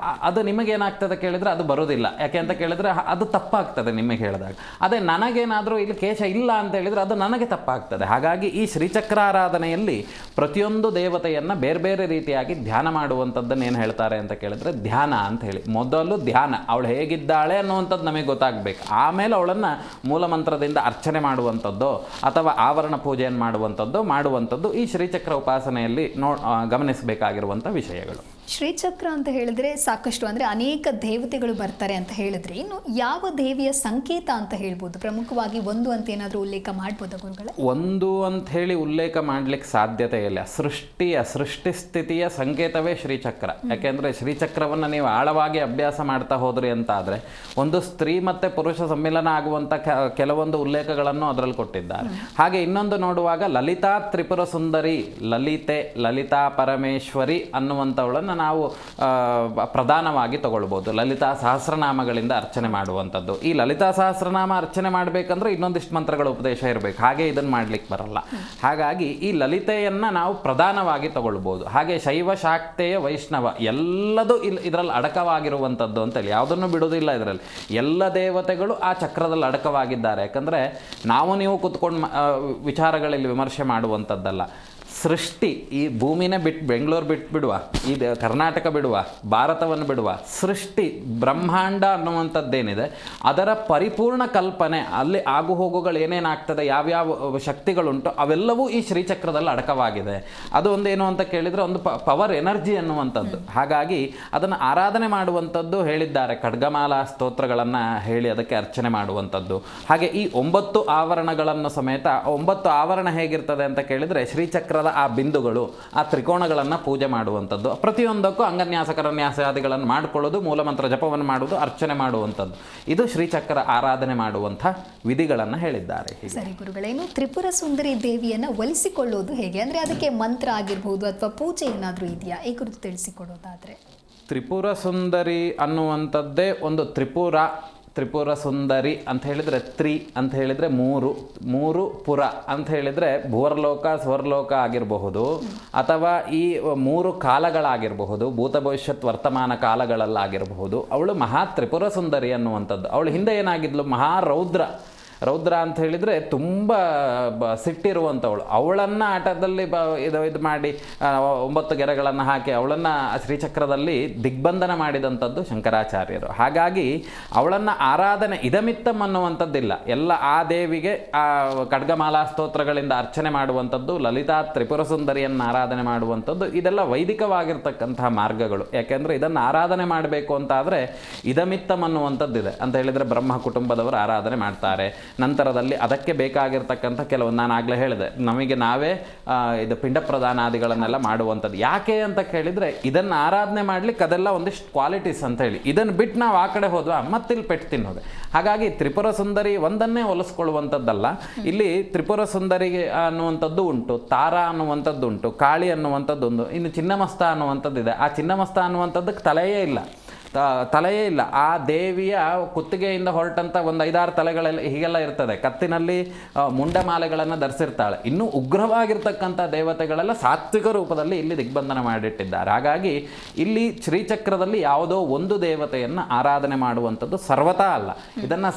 ಅದು ನಿಮಗೇನಾಗ್ತದೆ ಕೇಳಿದರೆ ಅದು ಬರೋದಿಲ್ಲ. ಯಾಕೆ ಅಂತ ಕೇಳಿದರೆ ಅದು ತಪ್ಪಾಗ್ತದೆ ನಿಮಗೆ ಹೇಳಿದಾಗ. ಅದೇ ನನಗೇನಾದರೂ ಇಲ್ಲಿ ಕೇಶ ಇಲ್ಲ ಅಂತ ಹೇಳಿದರೆ ಅದು ನನಗೆ ತಪ್ಪಾಗ್ತದೆ. ಹಾಗಾಗಿ ಈ ಶ್ರೀಚಕ್ರ ಆರಾಧನೆಯಲ್ಲಿ ಪ್ರತಿಯೊಂದು ದೇವತೆಯನ್ನು ಬೇರೆ ಬೇರೆ ರೀತಿಯಾಗಿ ಧ್ಯಾನ ಮಾಡುವಂಥದ್ದನ್ನು ಏನು ಹೇಳ್ತಾರೆ ಅಂತ ಕೇಳಿದರೆ ಧ್ಯಾನ ಅಂತ ಹೇಳಿ. ಮೊದಲು ಧ್ಯಾನ, ಅವಳು ಹೇಗಿದ್ದಾಳೆ ಅನ್ನುವಂಥದ್ದು ನಮಗೆ ಗೊತ್ತಾಗಬೇಕು. ಆಮೇಲೆ ಅವಳನ್ನು ಮೂಲಮಂತ್ರದಿಂದ ಅರ್ಚನೆ ಮಾಡುವಂಥದ್ದು ಅಥವಾ ಆವರಣ ಪೂಜೆಯನ್ನು ಮಾಡುವಂಥದ್ದು ಈ ಶ್ರೀಚಕ್ರ ಉಪಾಸನೆಯಲ್ಲಿ ಗಮನಿಸಬೇಕಾಗಿರುವಂಥ ವಿಷಯಗಳು. ಶ್ರೀಚಕ್ರ ಅಂತ ಹೇಳಿದ್ರೆ ಸಾಕಷ್ಟು, ಅಂದರೆ ಅನೇಕ ದೇವತೆಗಳು ಬರ್ತಾರೆ ಅಂತ ಹೇಳಿದ್ರೆ, ಇನ್ನು ಯಾವ ದೇವಿಯ ಸಂಕೇತ ಅಂತ ಹೇಳ್ಬೋದು? ಪ್ರಮುಖವಾಗಿ ಒಂದು ಅಂತ ಏನಾದರೂ ಉಲ್ಲೇಖ ಮಾಡ್ಬೋದಾ ಗುರುಗಳೇ? ಒಂದು ಅಂತ ಹೇಳಿ ಉಲ್ಲೇಖ ಮಾಡಲಿಕ್ಕೆ ಸಾಧ್ಯತೆ ಇಲ್ಲ. ಸೃಷ್ಟಿ ಸ್ಥಿತಿಯ ಸಂಕೇತವೇ ಶ್ರೀಚಕ್ರ. ಯಾಕೆಂದರೆ ಶ್ರೀಚಕ್ರವನ್ನು ನೀವು ಆಳವಾಗಿ ಅಭ್ಯಾಸ ಮಾಡ್ತಾ ಹೋದ್ರಿ ಅಂತ ಆದರೆ ಒಂದು ಸ್ತ್ರೀ ಮತ್ತು ಪುರುಷ ಸಮ್ಮಿಲನ ಆಗುವಂಥ ಕೆಲವೊಂದು ಉಲ್ಲೇಖಗಳನ್ನು ಅದರಲ್ಲಿ ಕೊಟ್ಟಿದ್ದಾರೆ. ಹಾಗೆ ಇನ್ನೊಂದು ನೋಡುವಾಗ ಲಲಿತಾ ತ್ರಿಪುರ ಸುಂದರಿ, ಲಲಿತಾ ಪರಮೇಶ್ವರಿ ಅನ್ನುವಂಥವಳನ್ನು ನಾವು ಪ್ರಧಾನವಾಗಿ ತಗೊಳ್ಬೋದು. ಲಲಿತಾ ಸಹಸ್ರನಾಮಗಳಿಂದ ಅರ್ಚನೆ ಮಾಡುವಂಥದ್ದು. ಈ ಲಲಿತಾ ಸಹಸ್ರನಾಮ ಅರ್ಚನೆ ಮಾಡಬೇಕಂದ್ರೆ ಇನ್ನೊಂದಿಷ್ಟು ಮಂತ್ರಗಳ ಉಪದೇಶ ಇರಬೇಕು. ಹಾಗೆ ಇದನ್ನು ಮಾಡಲಿಕ್ಕೆ ಬರಲ್ಲ. ಹಾಗಾಗಿ ಈ ಲಲಿತೆಯನ್ನು ನಾವು ಪ್ರಧಾನವಾಗಿ ತಗೊಳ್ಬೋದು. ಹಾಗೆ ಶೈವ ಶಾಕ್ತೇಯ ವೈಷ್ಣವ ಎಲ್ಲದೂ ಇದರಲ್ಲಿ ಅಡಕವಾಗಿರುವಂಥದ್ದು ಅಂತೇಳಿ ಯಾವುದನ್ನು ಬಿಡೋದಿಲ್ಲ. ಇದರಲ್ಲಿ ಎಲ್ಲ ದೇವತೆಗಳು ಆ ಚಕ್ರದಲ್ಲಿ ಅಡಕವಾಗಿದ್ದಾರೆ. ಯಾಕಂದರೆ ನಾವು ನೀವು ಕೂತ್ಕೊಂಡು ವಿಚಾರಗಳಲ್ಲಿ ವಿಮರ್ಶೆ ಮಾಡುವಂಥದ್ದಲ್ಲ. ಸೃಷ್ಟಿ, ಈ ಭೂಮಿನೇ ಬೆಂಗಳೂರು ಬಿಡುವ, ಈ ಕರ್ನಾಟಕ ಬಿಡುವ, ಭಾರತವನ್ನು ಬಿಡುವ, ಸೃಷ್ಟಿ ಬ್ರಹ್ಮಾಂಡ ಅನ್ನುವಂಥದ್ದೇನಿದೆ ಅದರ ಪರಿಪೂರ್ಣ ಕಲ್ಪನೆ, ಅಲ್ಲಿ ಆಗು ಹೋಗುಗಳು ಏನೇನಾಗ್ತದೆ, ಯಾವ್ಯಾವ ಶಕ್ತಿಗಳುಂಟು ಅವೆಲ್ಲವೂ ಈ ಶ್ರೀಚಕ್ರದಲ್ಲಿ ಅಡಕವಾಗಿದೆ. ಅದು ಒಂದೇನು ಅಂತ ಕೇಳಿದರೆ ಒಂದು ಪವರ್ ಎನರ್ಜಿ ಅನ್ನುವಂಥದ್ದು. ಹಾಗಾಗಿ ಅದನ್ನು ಆರಾಧನೆ ಮಾಡುವಂಥದ್ದು ಹೇಳಿದ್ದಾರೆ. ಖಡ್ಗಮಾಲಾ ಸ್ತೋತ್ರಗಳನ್ನು ಹೇಳಿ ಅದಕ್ಕೆ ಅರ್ಚನೆ ಮಾಡುವಂಥದ್ದು. ಹಾಗೆ ಈ 9 ಆವರಣಗಳನ್ನು ಸಮೇತ 9 ಆವರಣ ಹೇಗಿರ್ತದೆ ಅಂತ ಕೇಳಿದರೆ ಶ್ರೀಚಕ್ರದ ಆ ಬಿಂದುಗಳು, ಆ ತ್ರಿಕೋಣಗಳನ್ನು ಪೂಜೆ ಮಾಡುವಂಥದ್ದು. ಪ್ರತಿಯೊಂದಕ್ಕೂ ಅಂಗನ್ಯಾಸ ಕರನ್ಯಾಸಾದಿಗಳನ್ನು ಮಾಡಿಕೊಳ್ಳೋದು, ಮೂಲಮಂತ್ರ ಜಪವನ್ನು ಮಾಡುವುದು, ಅರ್ಚನೆ ಮಾಡುವಂಥದ್ದು. ಇದು ಶ್ರೀಚಕ್ರ ಆರಾಧನೆ ಮಾಡುವಂಥ ವಿಧಿಗಳನ್ನು ಹೇಳಿದ್ದಾರೆ. ಸರಿ ಗುರುಗಳೇನು ತ್ರಿಪುರ ಸುಂದರಿ ದೇವಿಯನ್ನು ಒಲಿಸಿಕೊಳ್ಳೋದು ಹೇಗೆ? ಅಂದರೆ ಅದಕ್ಕೆ ಮಂತ್ರ ಆಗಿರ್ಬೋದು ಅಥವಾ ಪೂಜೆ ಏನಾದರೂ ಇದೆಯಾ? ಈ ಕುರಿತು ತಿಳಿಸಿಕೊಡೋದಾದರೆ. ತ್ರಿಪುರ ಸುಂದರಿ ಅನ್ನುವಂಥದ್ದೇ ಒಂದು ತ್ರಿಪುರ ಸುಂದರಿ ಅಂತ ಹೇಳಿದರೆ ಅಂತ ಹೇಳಿದರೆ ಮೂರು ಪುರ ಅಂತ ಹೇಳಿದರೆ ಭುವರ್ಲೋಕ ಸ್ವರ್ಲೋಕ ಆಗಿರಬಹುದು, ಅಥವಾ ಈ 3 ಕಾಲಗಳಾಗಿರಬಹುದು, ಭೂತ ಭವಿಷ್ಯತ್ ವರ್ತಮಾನ ಕಾಲಗಳಲ್ಲಾಗಿರಬಹುದು. ಅವಳು ಮಹಾ ತ್ರಿಪುರ ಸುಂದರಿ ಅನ್ನುವಂಥದ್ದು. ಅವಳು ಹಿಂದೆ ಏನಾಗಿದ್ಲು, ರೌದ್ರ ಅಂತ ಹೇಳಿದರೆ ತುಂಬ ಸಿಟ್ಟಿರುವಂಥವಳು. ಅವಳನ್ನು ಆಟದಲ್ಲಿ ಇದು ಮಾಡಿ 9 ಗೆರೆಗಳನ್ನು ಹಾಕಿ ಅವಳನ್ನು ಶ್ರೀಚಕ್ರದಲ್ಲಿ ದಿಗ್ಬಂಧನ ಮಾಡಿದಂಥದ್ದು ಶಂಕರಾಚಾರ್ಯರು. ಹಾಗಾಗಿ ಅವಳನ್ನು ಆರಾಧನೆ ಇದಮಿತ್ತಮ್ ಅನ್ನುವಂಥದ್ದಿಲ್ಲ. ಎಲ್ಲ ಆ ದೇವಿಗೆ ಆ ಖಡ್ಗಮಾಲಾ ಸ್ತೋತ್ರಗಳಿಂದ ಅರ್ಚನೆ ಮಾಡುವಂಥದ್ದು, ಲಲಿತಾ ತ್ರಿಪುರ ಸುಂದರಿಯನ್ನು ಆರಾಧನೆ ಮಾಡುವಂಥದ್ದು, ಇದೆಲ್ಲ ವೈದಿಕವಾಗಿರ್ತಕ್ಕಂತಹ ಮಾರ್ಗಗಳು. ಯಾಕೆಂದರೆ ಇದನ್ನು ಆರಾಧನೆ ಮಾಡಬೇಕು ಅಂತಾದರೆ ಇದಮಿತ್ತಮ್ ಅನ್ನುವಂಥದ್ದಿದೆ. ಅಂತ ಹೇಳಿದರೆ ಬ್ರಹ್ಮ ಕುಟುಂಬದವರು ಆರಾಧನೆ ಮಾಡ್ತಾರೆ. ನಂತರದಲ್ಲಿ ಅದಕ್ಕೆ ಬೇಕಾಗಿರ್ತಕ್ಕಂಥ ಕೆಲವೊಂದು, ನಾನು ಆಗಲೇ ಹೇಳಿದೆ, ನಮಗೆ ನಾವೇ ಇದು ಪಿಂಡ ಪ್ರದಾನಾದಿಗಳನ್ನೆಲ್ಲ ಮಾಡುವಂಥದ್ದು. ಯಾಕೆ ಅಂತ ಕೇಳಿದರೆ ಇದನ್ನು ಆರಾಧನೆ ಮಾಡಲಿಕ್ಕೆ ಅದೆಲ್ಲ ಒಂದಿಷ್ಟು ಕ್ವಾಲಿಟೀಸ್ ಅಂತ ಹೇಳಿ, ಇದನ್ನು ಬಿಟ್ಟು ನಾವು ಆ ಕಡೆ ಹೋದ್ವಾ ಮತ್ತಿಲ್ಲಿ ಪೆಟ್ಟು ತಿನ್ನೋದು. ಹಾಗಾಗಿ ತ್ರಿಪುರ ಸುಂದರಿ ಒಂದನ್ನೇ ಹೊಲಿಸ್ಕೊಳ್ಳುವಂಥದ್ದಲ್ಲ. ಇಲ್ಲಿ ತ್ರಿಪುರ ಸುಂದರಿ ಅನ್ನುವಂಥದ್ದು ಉಂಟು, ತಾರಾ ಅನ್ನುವಂಥದ್ದು ಉಂಟು, ಕಾಳಿ ಅನ್ನುವಂಥದ್ದು ಒಂದು, ಇನ್ನು ಚಿನ್ನಮಸ್ತ ಅನ್ನುವಂಥದ್ದಿದೆ. ಆ ಚಿನ್ನಮಸ್ತ ಅನ್ನುವಂಥದ್ದಕ್ಕೆ ತಲೆಯೇ ಇಲ್ಲ. ಆ ದೇವಿಯ ಕುತ್ತಿಗೆಯಿಂದ ಹೊರಟಂಥ ಒಂದು 5-6 ತಲೆಗಳೆಲ್ಲ ಹೀಗೆಲ್ಲ ಇರ್ತದೆ. ಕತ್ತಿನಲ್ಲಿ ಮುಂಡಮಾಲೆಗಳನ್ನು ಧರಿಸಿರ್ತಾಳೆ. ಇನ್ನೂ ಉಗ್ರವಾಗಿರ್ತಕ್ಕಂಥ ದೇವತೆಗಳೆಲ್ಲ ಸಾತ್ವಿಕ ರೂಪದಲ್ಲಿ ಇಲ್ಲಿ ದಿಗ್ಬಂಧನ ಮಾಡಿಟ್ಟಿದ್ದಾರೆ. ಹಾಗಾಗಿ ಇಲ್ಲಿ ಶ್ರೀಚಕ್ರದಲ್ಲಿ ಯಾವುದೋ ಒಂದು ದೇವತೆಯನ್ನು ಆರಾಧನೆ ಮಾಡುವಂಥದ್ದು ಸರ್ವತಾ ಅಲ್ಲ. ಇದನ್ನು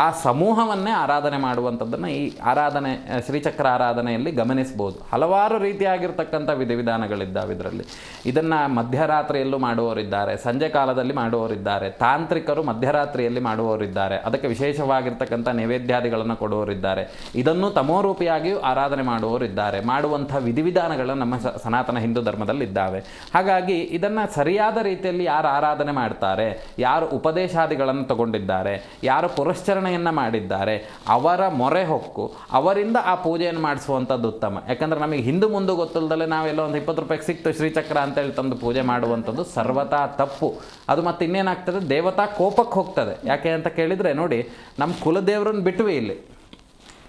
ಆ ಸಮೂಹವನ್ನೇ ಆರಾಧನೆ ಮಾಡುವಂಥದ್ದನ್ನು ಈ ಆರಾಧನೆ, ಶ್ರೀಚಕ್ರ ಆರಾಧನೆಯಲ್ಲಿ ಗಮನಿಸ್ಬೋದು. ಹಲವಾರು ರೀತಿಯಾಗಿರ್ತಕ್ಕಂಥ ವಿಧಿವಿಧಾನಗಳಿದ್ದಾವೆ ಇದರಲ್ಲಿ. ಇದನ್ನು ಮಧ್ಯರಾತ್ರಿಯಲ್ಲೂ ಮಾಡುವವರಿದ್ದಾರೆ, ಸಂಜೆ ಕಾಲದಲ್ಲಿ ಮಾಡುವವರಿದ್ದಾರೆ, ತಾಂತ್ರಿಕರು ಮಧ್ಯರಾತ್ರಿಯಲ್ಲಿ ಮಾಡುವವರಿದ್ದಾರೆ, ಅದಕ್ಕೆ ವಿಶೇಷವಾಗಿರ್ತಕ್ಕಂಥ ನೈವೇದ್ಯಾದಿಗಳನ್ನು ಕೊಡುವವರಿದ್ದಾರೆ, ಇದನ್ನು ತಮೋರೂಪಿಯಾಗಿಯೂ ಆರಾಧನೆ ಮಾಡುವವರಿದ್ದಾರೆ. ಮಾಡುವಂಥ ವಿಧಿವಿಧಾನಗಳು ನಮ್ಮ ಸನಾತನ ಹಿಂದೂ ಧರ್ಮದಲ್ಲಿದ್ದಾವೆ. ಹಾಗಾಗಿ ಇದನ್ನು ಸರಿಯಾದ ರೀತಿಯಲ್ಲಿ ಯಾರು ಆರಾಧನೆ ಮಾಡ್ತಾರೆ, ಯಾರು ಉಪದೇಶಾದಿಗಳನ್ನು ತಗೊಂಡಿದ್ದಾರೆ, ಯಾರು ಪುರಶ್ಚರಣೆಯನ್ನು ಮಾಡಿದ್ದಾರೆ, ಅವರ ಮೊರೆ ಹೊಕ್ಕು ಅವರಿಂದ ಆ ಪೂಜೆಯನ್ನು ಮಾಡಿಸುವಂಥದ್ದು ಉತ್ತಮ. ಯಾಕಂದರೆ ನಮಗೆ ಹಿಂದೂ ಮುಂದೆ ಗೊತ್ತಿಲ್ಲದಲ್ಲೇ ನಾವೆಲ್ಲ ಒಂದು 20 ರೂಪಾಯಿಗೆ ಸಿಕ್ತು ಶ್ರೀಚಕ್ರ ಅಂತೇಳಿ ತಂದು ಪೂಜೆ ಮಾಡುವಂಥದ್ದು ಸರ್ವತಾ ತಪ್ಪು. ಅದು ಮತ್ತೆ ಇನ್ನೇನಾಗ್ತದೆ, ದೇವತಾ ಕೋಪಕ್ಕೆ ಹೋಗ್ತದೆ. ಯಾಕೆ ಅಂತ ಕೇಳಿದರೆ ನೋಡಿ, ನಮ್ಮ ಕುಲದೇವರನ್ನು ಬಿಟ್ವಿ ಇಲ್ಲಿ.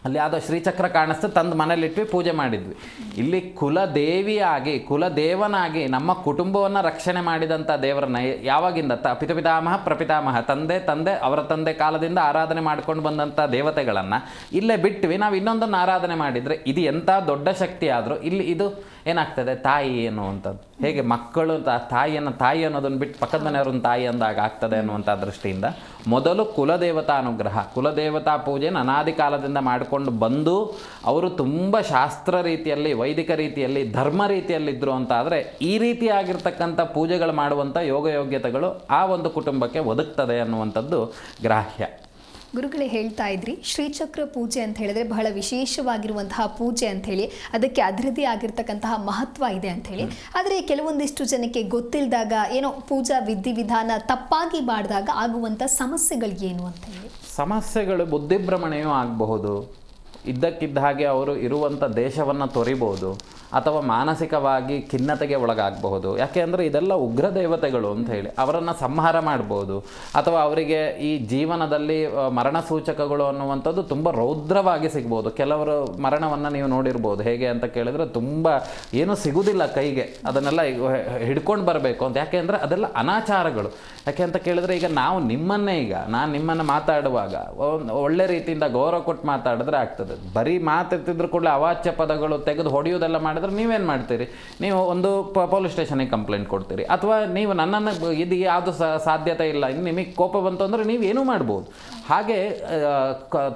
ಅಲ್ಲಿ ಯಾವುದೋ ಶ್ರೀಚಕ್ರ ಕಾಣಿಸ್ತು, ತಂದು ಮನೇಲಿಟ್ವಿ, ಪೂಜೆ ಮಾಡಿದ್ವಿ. ಇಲ್ಲಿ ಕುಲದೇವಿಯಾಗಿ ಕುಲದೇವನಾಗಿ ನಮ್ಮ ಕುಟುಂಬವನ್ನು ರಕ್ಷಣೆ ಮಾಡಿದಂಥ ದೇವರನ್ನ ಯಾವಾಗಿಂದ ಪಿತಾಮಹ ಪ್ರಪಿತಾಮಹ ತಂದೆ ಅವರ ತಂದೆ ಕಾಲದಿಂದ ಆರಾಧನೆ ಮಾಡ್ಕೊಂಡು ಬಂದಂಥ ದೇವತೆಗಳನ್ನು ಇಲ್ಲೇ ಬಿಟ್ವಿ, ನಾವು ಇನ್ನೊಂದನ್ನು ಆರಾಧನೆ ಮಾಡಿದರೆ ಇದು ಎಂಥ ದೊಡ್ಡ ಶಕ್ತಿ ಆದರೂ ಇಲ್ಲಿ ಇದು ಏನಾಗ್ತದೆ, ತಾಯಿ ಅನ್ನುವಂಥದ್ದು. ಹೇಗೆ ಮಕ್ಕಳು ತಾಯಿ ಅನ್ನೋದನ್ನು ಬಿಟ್ಟು ಪಕ್ಕದ ಮನೆಯವ್ರನ್ನ ತಾಯಿ ಅಂದಾಗ ಆಗ್ತದೆ ಅನ್ನುವಂಥ ದೃಷ್ಟಿಯಿಂದ ಮೊದಲು ಕುಲದೇವತಾ ಅನುಗ್ರಹ, ಕುಲದೇವತಾ ಪೂಜೆನ ಅನಾದಿ ಕಾಲದಿಂದ ಮಾಡಿಕೊಂಡು ಬಂದು ಅವರು ತುಂಬ ಶಾಸ್ತ್ರ ರೀತಿಯಲ್ಲಿ, ವೈದಿಕ ರೀತಿಯಲ್ಲಿ, ಧರ್ಮ ರೀತಿಯಲ್ಲಿದ್ದರು ಅಂತ ಆದರೆ ಈ ರೀತಿಯಾಗಿರ್ತಕ್ಕಂಥ ಪೂಜೆಗಳು ಮಾಡುವಂಥ ಯೋಗಯೋಗ್ಯತೆಗಳು ಆ ಒಂದು ಕುಟುಂಬಕ್ಕೆ ಒದಗ್ತದೆ ಅನ್ನುವಂಥದ್ದು ಗ್ರಾಹ್ಯ. ಗುರುಗಳೇ ಹೇಳ್ತಾ ಇದ್ರಿ ಶ್ರೀಚಕ್ರ ಪೂಜೆ ಅಂತ ಹೇಳಿದ್ರೆ ಬಹಳ ವಿಶೇಷವಾಗಿರುವಂತಹ ಪೂಜೆ ಅಂತ ಹೇಳಿ, ಅದಕ್ಕೆ ಅದರದೇ ಆಗಿರ್ತಕ್ಕಂತಹ ಮಹತ್ವ ಇದೆ ಅಂತ ಹೇಳಿ. ಆದರೆ ಕೆಲವೊಂದಿಷ್ಟು ಜನಕ್ಕೆ ಗೊತ್ತಿಲ್ಲದಾಗ ಏನೋ ಪೂಜಾ ವಿಧಿವಿಧಾನ ತಪ್ಪಾಗಿ ಮಾಡಿದಾಗ ಆಗುವಂಥ ಸಮಸ್ಯೆಗಳು ಏನು ಅಂತ ಹೇಳಿ. ಸಮಸ್ಯೆಗಳು ಬುದ್ಧಿಭ್ರಮಣೆಯೂ ಆಗಬಹುದು, ಇದ್ದಕ್ಕಿದ್ದ ಹಾಗೆ ಅವರು ಇರುವಂಥ ದೇಶವನ್ನು ತೊರಿಬೋದು, ಅಥವಾ ಮಾನಸಿಕವಾಗಿ ಖಿನ್ನತೆಗೆ ಒಳಗಾಗಬಹುದು. ಯಾಕೆ ಅಂದರೆ ಇದೆಲ್ಲ ಉಗ್ರ ದೇವತೆಗಳು ಅಂತ ಹೇಳಿ ಅವರನ್ನು ಸಂಹಾರ ಮಾಡ್ಬೋದು, ಅಥವಾ ಅವರಿಗೆ ಈ ಜೀವನದಲ್ಲಿ ಮರಣ ಸೂಚಕಗಳು ಅನ್ನುವಂಥದ್ದು ತುಂಬ ರೌದ್ರವಾಗಿ ಸಿಗ್ಬೋದು. ಕೆಲವರು ಮರಣವನ್ನು ನೀವು ನೋಡಿರ್ಬೋದು, ಹೇಗೆ ಅಂತ ಕೇಳಿದರೆ ತುಂಬ ಏನೂ ಸಿಗುವುದಿಲ್ಲ ಕೈಗೆ, ಅದನ್ನೆಲ್ಲ ಹಿಡ್ಕೊಂಡು ಬರಬೇಕು ಅಂತ. ಯಾಕೆ ಅಂದರೆ ಅದೆಲ್ಲ ಅನಾಚಾರಗಳು. ಯಾಕೆ ಅಂತ ಕೇಳಿದರೆ ಈಗ ನಾವು ನಾನು ನಿಮ್ಮನ್ನು ಮಾತಾಡುವಾಗ ಒಳ್ಳೆ ರೀತಿಯಿಂದ ಗೌರವ ಕೊಟ್ಟು ಮಾತಾಡಿದ್ರೆ ಆಗ್ತದೆ. ಬರೀ ಮಾತಾಡ್ತಿದ್ರು ಕೂಡಲೇ ಅವಾಚ್ಯ ಪದಗಳು ತೆಗೆದು ಹೊಡೆಯೋದೆಲ್ಲ ಮಾಡಿದ್ರೆ ನೀವೇನು ಮಾಡ್ತೀರಿ? ನೀವು ಒಂದು ಪೊಲೀಸ್ ಸ್ಟೇಷನಿಗೆ ಕಂಪ್ಲೇಂಟ್ ಕೊಡ್ತೀರಿ, ಅಥವಾ ನೀವು ನನ್ನನ್ನು ಇದು ಯಾವುದು ಸಾಧ್ಯತೆ ಇಲ್ಲ, ಇನ್ನು ನಿಮಗೆ ಕೋಪ ಬಂತು ಅಂದರೆ ನೀವು ಏನೂ ಮಾಡ್ಬೋದು. ಹಾಗೆ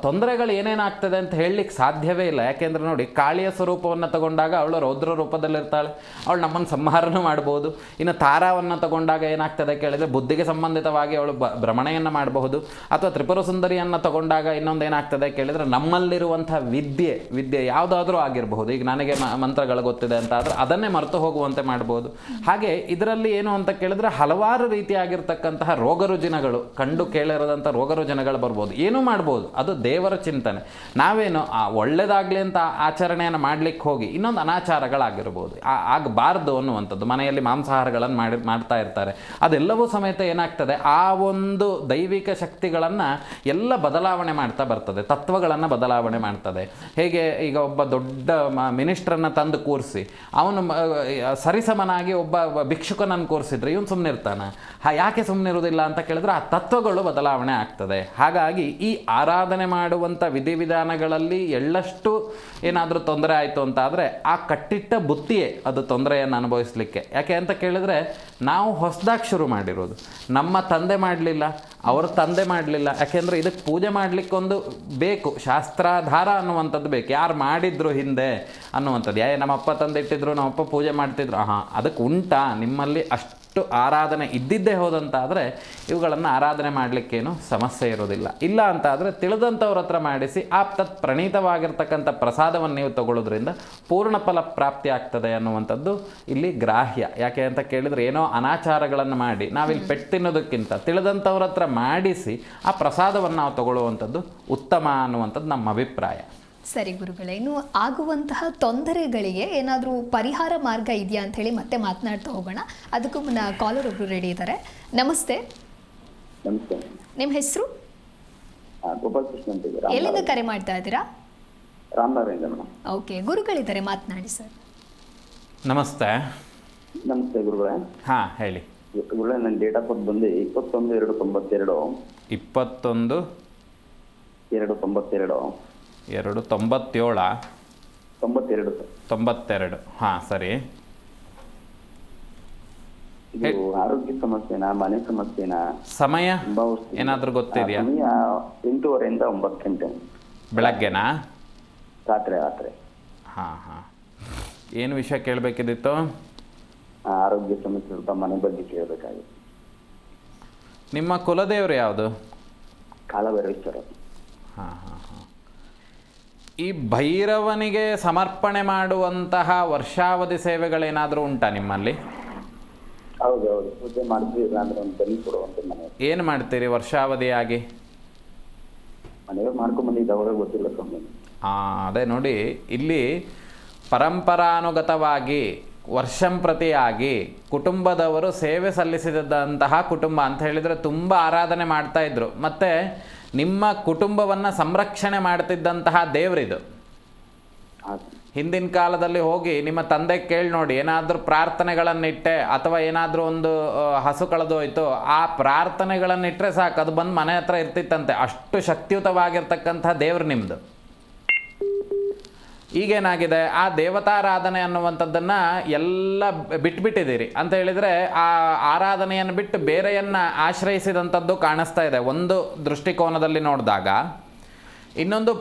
ತೊಂದರೆಗಳು ಏನೇನಾಗ್ತದೆ ಅಂತ ಹೇಳಲಿಕ್ಕೆ ಸಾಧ್ಯವೇ ಇಲ್ಲ. ಯಾಕೆಂದರೆ ನೋಡಿ, ಕಾಳಿಯ ಸ್ವರೂಪವನ್ನು ತಗೊಂಡಾಗ ಅವಳು ರೌದ್ರ ರೂಪದಲ್ಲಿರ್ತಾಳೆ, ಅವಳು ನಮ್ಮನ್ನು ಸಂಹಾರನೂ ಮಾಡ್ಬೋದು. ಇನ್ನು ತಾರಾವನ್ನು ತಗೊಂಡಾಗ ಏನಾಗ್ತದೆ ಕೇಳಿದರೆ ಬುದ್ಧಿಗೆ ಸಂಬಂಧಿತವಾಗಿ ಅವಳು ಭ್ರಮಣೆಯನ್ನು ಮಾಡಬಹುದು. ಅಥವಾ ತ್ರಿಪುರ ಸುಂದರಿಯನ್ನು ತಗೊಂಡಾಗ ಇನ್ನೊಂದು ಏನಾಗ್ತದೆ ಕೇಳಿದರೆ ನಮ್ಮಲ್ಲಿರುವಂಥ ವಿದ್ಯೆ ಯಾವುದಾದ್ರೂ ಆಗಿರಬಹುದು. ಈಗ ನನಗೆ ಮಂತ್ರಗಳು ಗೊತ್ತಿದೆ ಅಂತ ಆದರೆ ಅದನ್ನೇ ಮರೆತು ಹೋಗುವಂತೆ ಮಾಡ್ಬೋದು. ಹಾಗೆ ಇದರಲ್ಲಿ ಏನು ಅಂತ ಕೇಳಿದ್ರೆ ಹಲವಾರು ರೀತಿಯಾಗಿರ್ತಕ್ಕಂತಹ ರೋಗರುಜಿನಗಳು, ಕಂಡು ಕೇಳಿರೋದಂಥ ರೋಗರುಜಿನಗಳು ಬರ್ಬೋದು, ಏನೂ ಮಾಡ್ಬೋದು. ಅದು ದೇವರ ಚಿಂತನೆ. ನಾವೇನು ಒಳ್ಳೇದಾಗಲಿ ಅಂತ ಆಚರಣೆಯನ್ನು ಮಾಡಲಿಕ್ಕೆ ಹೋಗಿ ಇನ್ನೊಂದು ಅನಾಚಾರಗಳಾಗಿರ್ಬೋದು, ಆಗಬಾರ್ದು ಅನ್ನುವಂಥದ್ದು. ಮನೆಯಲ್ಲಿ ಮಾಂಸಾಹಾರಗಳನ್ನು ಮಾಡ್ತಾ ಇರ್ತಾರೆ, ಅದೆಲ್ಲವೂ ಸಮೇತ ಏನಾಗ್ತದೆ, ಆ ಒಂದು ದೈವಿಕ ಶಕ್ತಿಗಳನ್ನು ಎಲ್ಲ ಬದಲಾವಣೆ ಮಾಡ್ತಾ ಬರ್ತದೆ, ತತ್ವಗಳನ್ನು ಬದಲಾವಣೆ ಮಾಡ್ತದೆ. ಹೇಗೆ ಈಗ ಒಬ್ಬ ದೊಡ್ಡ ಮಿನಿಸ್ಟ್ರನ್ನು ತಂದು ಕೂರಿಸಿ ಅವನು ಸರಿಸಮನಾಗಿ ಒಬ್ಬ ಭಿಕ್ಷುಕನನ್ನು ಕೂರಿಸಿದ್ರೆ ಇವನು ಸುಮ್ಮನೆ ಇರ್ತಾನೆ. ಯಾಕೆ ಸುಮ್ಮನೆ ಇರೋದಿಲ್ಲ ಅಂತ ಕೇಳಿದ್ರೆ ಆ ತತ್ವಗಳು ಬದಲಾವಣೆ ಆಗ್ತದೆ. ಹಾಗಾಗಿ ಈ ಆರಾಧನೆ ಮಾಡುವಂಥ ವಿಧಿವಿಧಾನಗಳಲ್ಲಿ ಎಳ್ಳಷ್ಟು ಏನಾದರೂ ತೊಂದರೆ ಆಯಿತು ಅಂತ ಆದರೆ ಆ ಕಟ್ಟಿಟ್ಟ ಬುತ್ತಿಯೇ ಅದು ತೊಂದರೆಯನ್ನು ಅನುಭವಿಸಲಿಕ್ಕೆ. ಯಾಕೆ ಅಂತ ಕೇಳಿದರೆ ನಾವು ಹೊಸದಾಗಿ ಶುರು ಮಾಡಿರೋದು, ನಮ್ಮ ತಂದೆ ಮಾಡಲಿಲ್ಲ, ಅವ್ರ ತಂದೆ ಮಾಡಲಿಲ್ಲ. ಯಾಕೆಂದರೆ ಇದಕ್ಕೆ ಪೂಜೆ ಮಾಡಲಿಕ್ಕೊಂದು ಬೇಕು, ಶಾಸ್ತ್ರಾಧಾರ ಅನ್ನುವಂಥದ್ದು ಬೇಕು. ಯಾರು ಮಾಡಿದ್ರು ಹಿಂದೆ ಅನ್ನುವಂಥದ್ದು, ನಮ್ಮಪ್ಪ ತಂದಿಟ್ಟಿದ್ರು, ನಮ್ಮಪ್ಪ ಪೂಜೆ ಮಾಡ್ತಿದ್ರು, ಅದಕ್ಕೆ ಉಂಟಾ ನಿಮ್ಮಲ್ಲಿ ಅಷ್ಟು ಆರಾಧನೆ ಇದ್ದಿದ್ದೇ ಹೋದಂತಾದರೆ ಇವುಗಳನ್ನು ಆರಾಧನೆ ಮಾಡಲಿಕ್ಕೇನು ಸಮಸ್ಯೆ ಇರೋದಿಲ್ಲ. ಇಲ್ಲ ಅಂತ ಆದರೆ ತಿಳಿದಂಥವ್ರ ಹತ್ರ ಮಾಡಿಸಿ ತತ್ ಪ್ರಣೀತವಾಗಿರ್ತಕ್ಕಂಥ ಪ್ರಸಾದವನ್ನು ನೀವು ತಗೊಳ್ಳೋದ್ರಿಂದ ಪೂರ್ಣ ಫಲ ಪ್ರಾಪ್ತಿ ಆಗ್ತದೆ ಅನ್ನುವಂಥದ್ದು ಇಲ್ಲಿ ಗ್ರಾಹ್ಯ. ಯಾಕೆ ಅಂತ ಕೇಳಿದರೆ ಏನೋ ಅನಾಚಾರಗಳನ್ನು ಮಾಡಿ ನಾವಿಲ್ಲಿ ಪೆಟ್ಟು ತಿನ್ನೋದಕ್ಕಿಂತ ತಿಳಿದಂಥವ್ರ ಹತ್ರ ಮಾಡಿಸಿ ಆ ಪ್ರಸಾದವನ್ನು ನಾವು ತಗೊಳ್ಳುವಂಥದ್ದು ಉತ್ತಮ ಅನ್ನುವಂಥದ್ದು ನಮ್ಮ ಅಭಿಪ್ರಾಯ. ಸರಿ ಗುರುಗಳೇ, ಇನ್ನು ಆಗುವಂತಹ ತೊಂದರೆಗಳಿಗೆ ಏನಾದರೂ ಪರಿಹಾರ ಮಾರ್ಗ ಇದೆಯಾ ಅಂತ ಹೇಳಿ ಮತ್ತೆ ಮಾತನಾಡ್ತಾ ಹೋಗೋಣ. ಅದಕ್ಕೂ ಮುನ್ನ ಕಾಲರ್ ಒಬ್ರು ರೆಡಿ ಇದ್ದಾರೆ. ನಮಸ್ತೆ. ನಮಸ್ತೆ. ನಿಮ್ಮ ಹೆಸರು? ಗೋಪಾಲ್ ಕೃಷ್ಣ ಅಂತ. ಎಲ್ಲಿಂದ ಕರೆ ಮಾಡ್ತಾ ಇದ್ದೀರಾ? ರಾಮನಗರದಿಂದ. ಓಕೆ, ಗುರುಗಳಿದ್ದಾರೆ, ಮಾತನಾಡಿ ಸರ್. ನಮಸ್ತೆ. ನಮಸ್ತೆ ಗುರುಗಳೇ. ಹಾಂ ಹೇಳಿ ಗುರುಗಳೇ. ನನ್ನ ಡೇಟ್ ಆಫ್ ಬರ್ತ್ ಬಂದು 21/2/92. 21/2/92. 297. 92 ಸರ್. 92. ಹಾಂ ಸರಿ. ಇದು ಆರೋಗ್ಯ ಸಮಸ್ಯೆನಾ, ಮನೆ ಸಮಸ್ಯೆನಾ? ಸಮಯ ಏನಾದರೂ ಗೊತ್ತಿದೆಯಾ? ಸಮಯ 8:30 ಇಂದ 9 ಗಂಟೆ. ಬೆಳಗ್ಗೆನಾ? ರಾತ್ರಿ. ಹಾಂ. ಏನು ವಿಷಯ ಕೇಳಬೇಕಿದ್ದಿತ್ತು? ಆರೋಗ್ಯ ಸಮಸ್ಯೆ, ಸ್ವಲ್ಪ ಮನೆ ಬಗ್ಗೆ ಕೇಳಬೇಕಾಗಿತ್ತು. ನಿಮ್ಮ ಕುಲದೇವರು ಯಾವುದು? ಕಾಲಭೈರವೇಶ್ವರ. ಹಾಂ. ಈ ಭೈರವನಿಗೆ ಸಮರ್ಪಣೆ ಮಾಡುವಂತಹ ವರ್ಷಾವಧಿ ಸೇವೆಗಳೇನಾದರೂ ಉಂಟಾ ನಿಮ್ಮಲ್ಲಿ? ಹೌದು. ಪೂಜೆ ಮಾಡ್ತೀವಿ, ಅಂದ್ರೆ ಒಂದು ಬಲಿ ಕೊಡುವಂತ ಮನೆ. ಏನು ಮಾಡ್ತೀರಿ ವರ್ಷಾವಧಿಯಾಗಿ? ಮನೆಯವ್ರು ಮಾಡ್ಕೊಂಡ್ಬಂದಿದ್ದು ಅವ್ರಿಗೆ ಗೊತ್ತಿಲ್ಲ ಸ್ವಾಮಿ. ಅದೇ ನೋಡಿ, ಇಲ್ಲಿ ಪರಂಪರಾನುಗತವಾಗಿ ವರ್ಷಂಪ್ರತಿಯಾಗಿ ಕುಟುಂಬದವರು ಸೇವೆ ಸಲ್ಲಿಸಿದಂತಹ ಕುಟುಂಬ ಅಂತ ಹೇಳಿದರೆ ತುಂಬ ಆರಾಧನೆ ಮಾಡ್ತಾಯಿದ್ರು. ಮತ್ತು ನಿಮ್ಮ ಕುಟುಂಬವನ್ನು ಸಂರಕ್ಷಣೆ ಮಾಡ್ತಿದ್ದಂತಹ ದೇವರಿದು. ಹಾಂ ಹಿಂದಿನ ಕಾಲದಲ್ಲಿ ಹೋಗಿ ನಿಮ್ಮ ತಂದೆ ಕೇಳಿ ನೋಡಿ, ಏನಾದರೂ ಪ್ರಾರ್ಥನೆಗಳನ್ನಿಟ್ಟೆ ಅಥವಾ ಏನಾದರೂ ಒಂದು ಹಸು ಕಳೆದೋಯ್ತು, ಆ ಪ್ರಾರ್ಥನೆಗಳನ್ನಿಟ್ಟರೆ ಸಾಕು, ಅದು ಬಂದು ಮನೆ ಹತ್ರ ಇರ್ತಿತ್ತಂತೆ. ಅಷ್ಟು ಶಕ್ತಿಯುತವಾಗಿರ್ತಕ್ಕಂಥ ದೇವ್ರು ನಿಮ್ಮದು. ಈಗೇನಾಗಿದೆ, ಆ ದೇವತಾರಾಧನೆ ಅನ್ನುವಂಥದ್ದನ್ನು ಎಲ್ಲ ಬಿಟ್ಬಿಟ್ಟಿದ್ದೀರಿ ಅಂತ ಹೇಳಿದರೆ, ಆ ಆರಾಧನೆಯನ್ನು ಬಿಟ್ಟು ಬೇರೆಯನ್ನು ಆಶ್ರಯಿಸಿದಂಥದ್ದು ಕಾಣಿಸ್ತಾ ಇದೆ ಒಂದು ದೃಷ್ಟಿಕೋನದಲ್ಲಿ ನೋಡಿದಾಗ. ಇನ್ನೊಂದು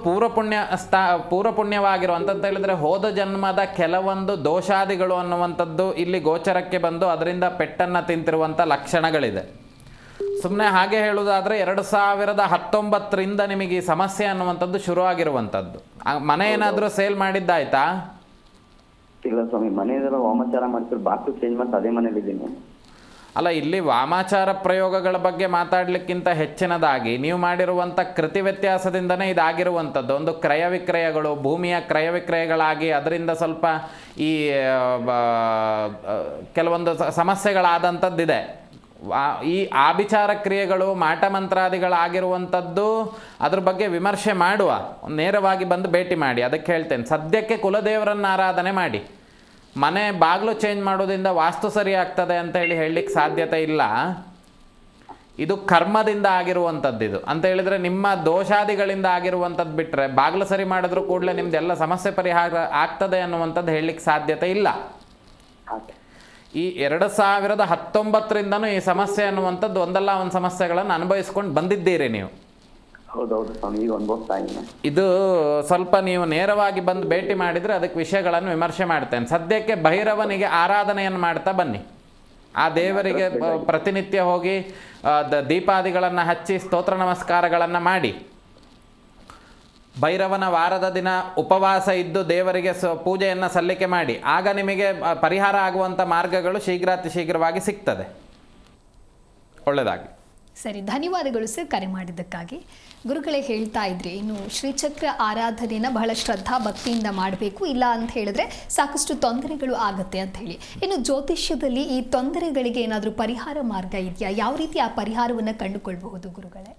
ಪೂರ್ವಪುಣ್ಯವಾಗಿರುವಂಥದ್ದು ಹೇಳಿದರೆ, ಹೋದ ಜನ್ಮದ ಕೆಲವೊಂದು ದೋಷಾದಿಗಳು ಅನ್ನುವಂಥದ್ದು ಇಲ್ಲಿ ಗೋಚರಕ್ಕೆ ಬಂದು ಅದರಿಂದ ಪೆಟ್ಟನ್ನು ತಿಂತಿರುವಂಥ ಲಕ್ಷಣಗಳಿದೆ. ಸುಮ್ಮನೆ ಹಾಗೆ ಹೇಳುವುದಾದರೆ 2019ರಿಂದ ನಿಮಗೆ ಈ ಸಮಸ್ಯೆ ಅನ್ನುವಂಥದ್ದು ಶುರುವಾಗಿರುವಂಥದ್ದು. ಮನೆ ಏನಾದರೂ ಸೇಲ್ ಮಾಡಿದ್ದಾಯ್ತಾ? ಇಲ್ಲ ಸ್ವಾಮಿ, ಮನೆಯಲ್ಲ ವಾಮಾಚಾರ ಮಾಡ್ತಾರೆ, ಬಾಕ್ಲು ಚೇಂಜ್ ಮಾಡಿ ಅದೇ ಮನೇಲಿ ಇದ್ದೀನಿ. ಅಲ್ಲ, ಇಲ್ಲಿ ವಾಮಾಚಾರ ಪ್ರಯೋಗಗಳ ಬಗ್ಗೆ ಮಾತಾಡಲಿಕ್ಕಿಂತ ಹೆಚ್ಚಿನದಾಗಿ ನೀವು ಮಾಡಿರುವಂಥ ಕೃತಿ ವ್ಯತ್ಯಾಸದಿಂದನೇ ಇದಾಗಿರುವಂಥದ್ದು. ಒಂದು ಕ್ರಯ ವಿಕ್ರಯಗಳು, ಭೂಮಿಯ ಕ್ರಯ ವಿಕ್ರಯಗಳಾಗಿ ಅದರಿಂದ ಸ್ವಲ್ಪ ಈ ಕೆಲವೊಂದು ಸಮಸ್ಯೆಗಳಾದಂಥದ್ದಿದೆ. ಈ ಆಭಿಚಾರ ಕ್ರಿಯೆಗಳು, ಮಾಟ ಮಂತ್ರಾದಿಗಳಾಗಿರುವಂಥದ್ದು, ಅದ್ರ ಬಗ್ಗೆ ವಿಮರ್ಶೆ ಮಾಡುವ, ನೇರವಾಗಿ ಬಂದು ಭೇಟಿ ಮಾಡಿ. ಅದಕ್ಕೆ ಹೇಳ್ತೇನೆ, ಸದ್ಯಕ್ಕೆ ಕುಲದೇವರನ್ನು ಆರಾಧನೆ ಮಾಡಿ. ಮನೆ ಬಾಗಿಲು ಚೇಂಜ್ ಮಾಡೋದ್ರಿಂದ ವಾಸ್ತು ಸರಿ ಆಗ್ತದೆ ಅಂತ ಹೇಳಲಿಕ್ಕೆ ಸಾಧ್ಯತೆ ಇಲ್ಲ. ಇದು ಕರ್ಮದಿಂದ ಆಗಿರುವಂಥದ್ದು. ಇದು ಅಂತ ಹೇಳಿದರೆ ನಿಮ್ಮ ದೋಷಾದಿಗಳಿಂದ ಆಗಿರುವಂಥದ್ದು ಬಿಟ್ಟರೆ, ಬಾಗಿಲು ಸರಿ ಮಾಡಿದ್ರೂ ಕೂಡಲೇ ನಿಮ್ದೆಲ್ಲ ಸಮಸ್ಯೆ ಪರಿಹಾರ ಆಗ್ತದೆ ಅನ್ನುವಂಥದ್ದು ಹೇಳಲಿಕ್ಕೆ ಸಾಧ್ಯತೆ ಇಲ್ಲ. ಈ 2019ರಿಂದನೂ ಈ ಸಮಸ್ಯೆ ಅನ್ನುವಂಥದ್ದು ಒಂದಲ್ಲ ಒಂದು ಸಮಸ್ಯೆಗಳನ್ನು ಅನುಭವಿಸ್ಕೊಂಡು ಬಂದಿದ್ದೀರಿ ನೀವು. ಹೌದೌದು ಸ್ವಾಮಿ, ಈಗ ಅನುಭವಿಸ್ತಾ ಇದ್ದೀನಿ. ಇದು ಸ್ವಲ್ಪ ನೀವು ನೇರವಾಗಿ ಬಂದು ಭೇಟಿ ಮಾಡಿದರೆ ಅದಕ್ಕೆ ವಿಷಯಗಳನ್ನು ವಿಮರ್ಶೆ ಮಾಡ್ತೇನೆ. ಸದ್ಯಕ್ಕೆ ಭೈರವನಿಗೆ ಆರಾಧನೆಯನ್ನು ಮಾಡ್ತಾ ಬನ್ನಿ. ಆ ದೇವರಿಗೆ ಪ್ರತಿನಿತ್ಯ ಹೋಗಿ ದೀಪಾದಿಗಳನ್ನು ಹಚ್ಚಿ ಸ್ತೋತ್ರ ನಮಸ್ಕಾರಗಳನ್ನು ಮಾಡಿ. ಭೈರವನ ವಾರದ ದಿನ ಉಪವಾಸ ಇದ್ದು ದೇವರಿಗೆ ಪೂಜೆಯನ್ನು ಸಲ್ಲಿಕೆ ಮಾಡಿ. ಆಗ ನಿಮಗೆ ಪರಿಹಾರ ಆಗುವಂಥ ಮಾರ್ಗಗಳು ಶೀಘ್ರಾತಿ ಶೀಘ್ರವಾಗಿ ಸಿಗ್ತದೆ. ಒಳ್ಳೆಯದಾಗಿ. ಸರಿ, ಧನ್ಯವಾದಗಳು ಸರ್ ಕರೆ ಮಾಡಿದ್ದಕ್ಕಾಗಿ. ಗುರುಗಳೇ ಹೇಳ್ತಾ ಇದ್ರಿ, ಇನ್ನು ಶ್ರೀಚಕ್ರ ಆರಾಧನೆಯನ್ನು ಬಹಳ ಶ್ರದ್ಧಾ ಭಕ್ತಿಯಿಂದ ಮಾಡಬೇಕು, ಇಲ್ಲ ಅಂತ ಹೇಳಿದ್ರೆ ಸಾಕಷ್ಟು ತೊಂದರೆಗಳು ಆಗುತ್ತೆ ಅಂತ ಹೇಳಿ. ಇನ್ನು ಜ್ಯೋತಿಷ್ಯದಲ್ಲಿ ಈ ತೊಂದರೆಗಳಿಗೆ ಏನಾದರೂ ಪರಿಹಾರ ಮಾರ್ಗ ಇದೆಯಾ? ಯಾವ ರೀತಿ ಆ ಪರಿಹಾರವನ್ನು ಕಂಡುಕೊಳ್ಬಹುದು ಗುರುಗಳೇ?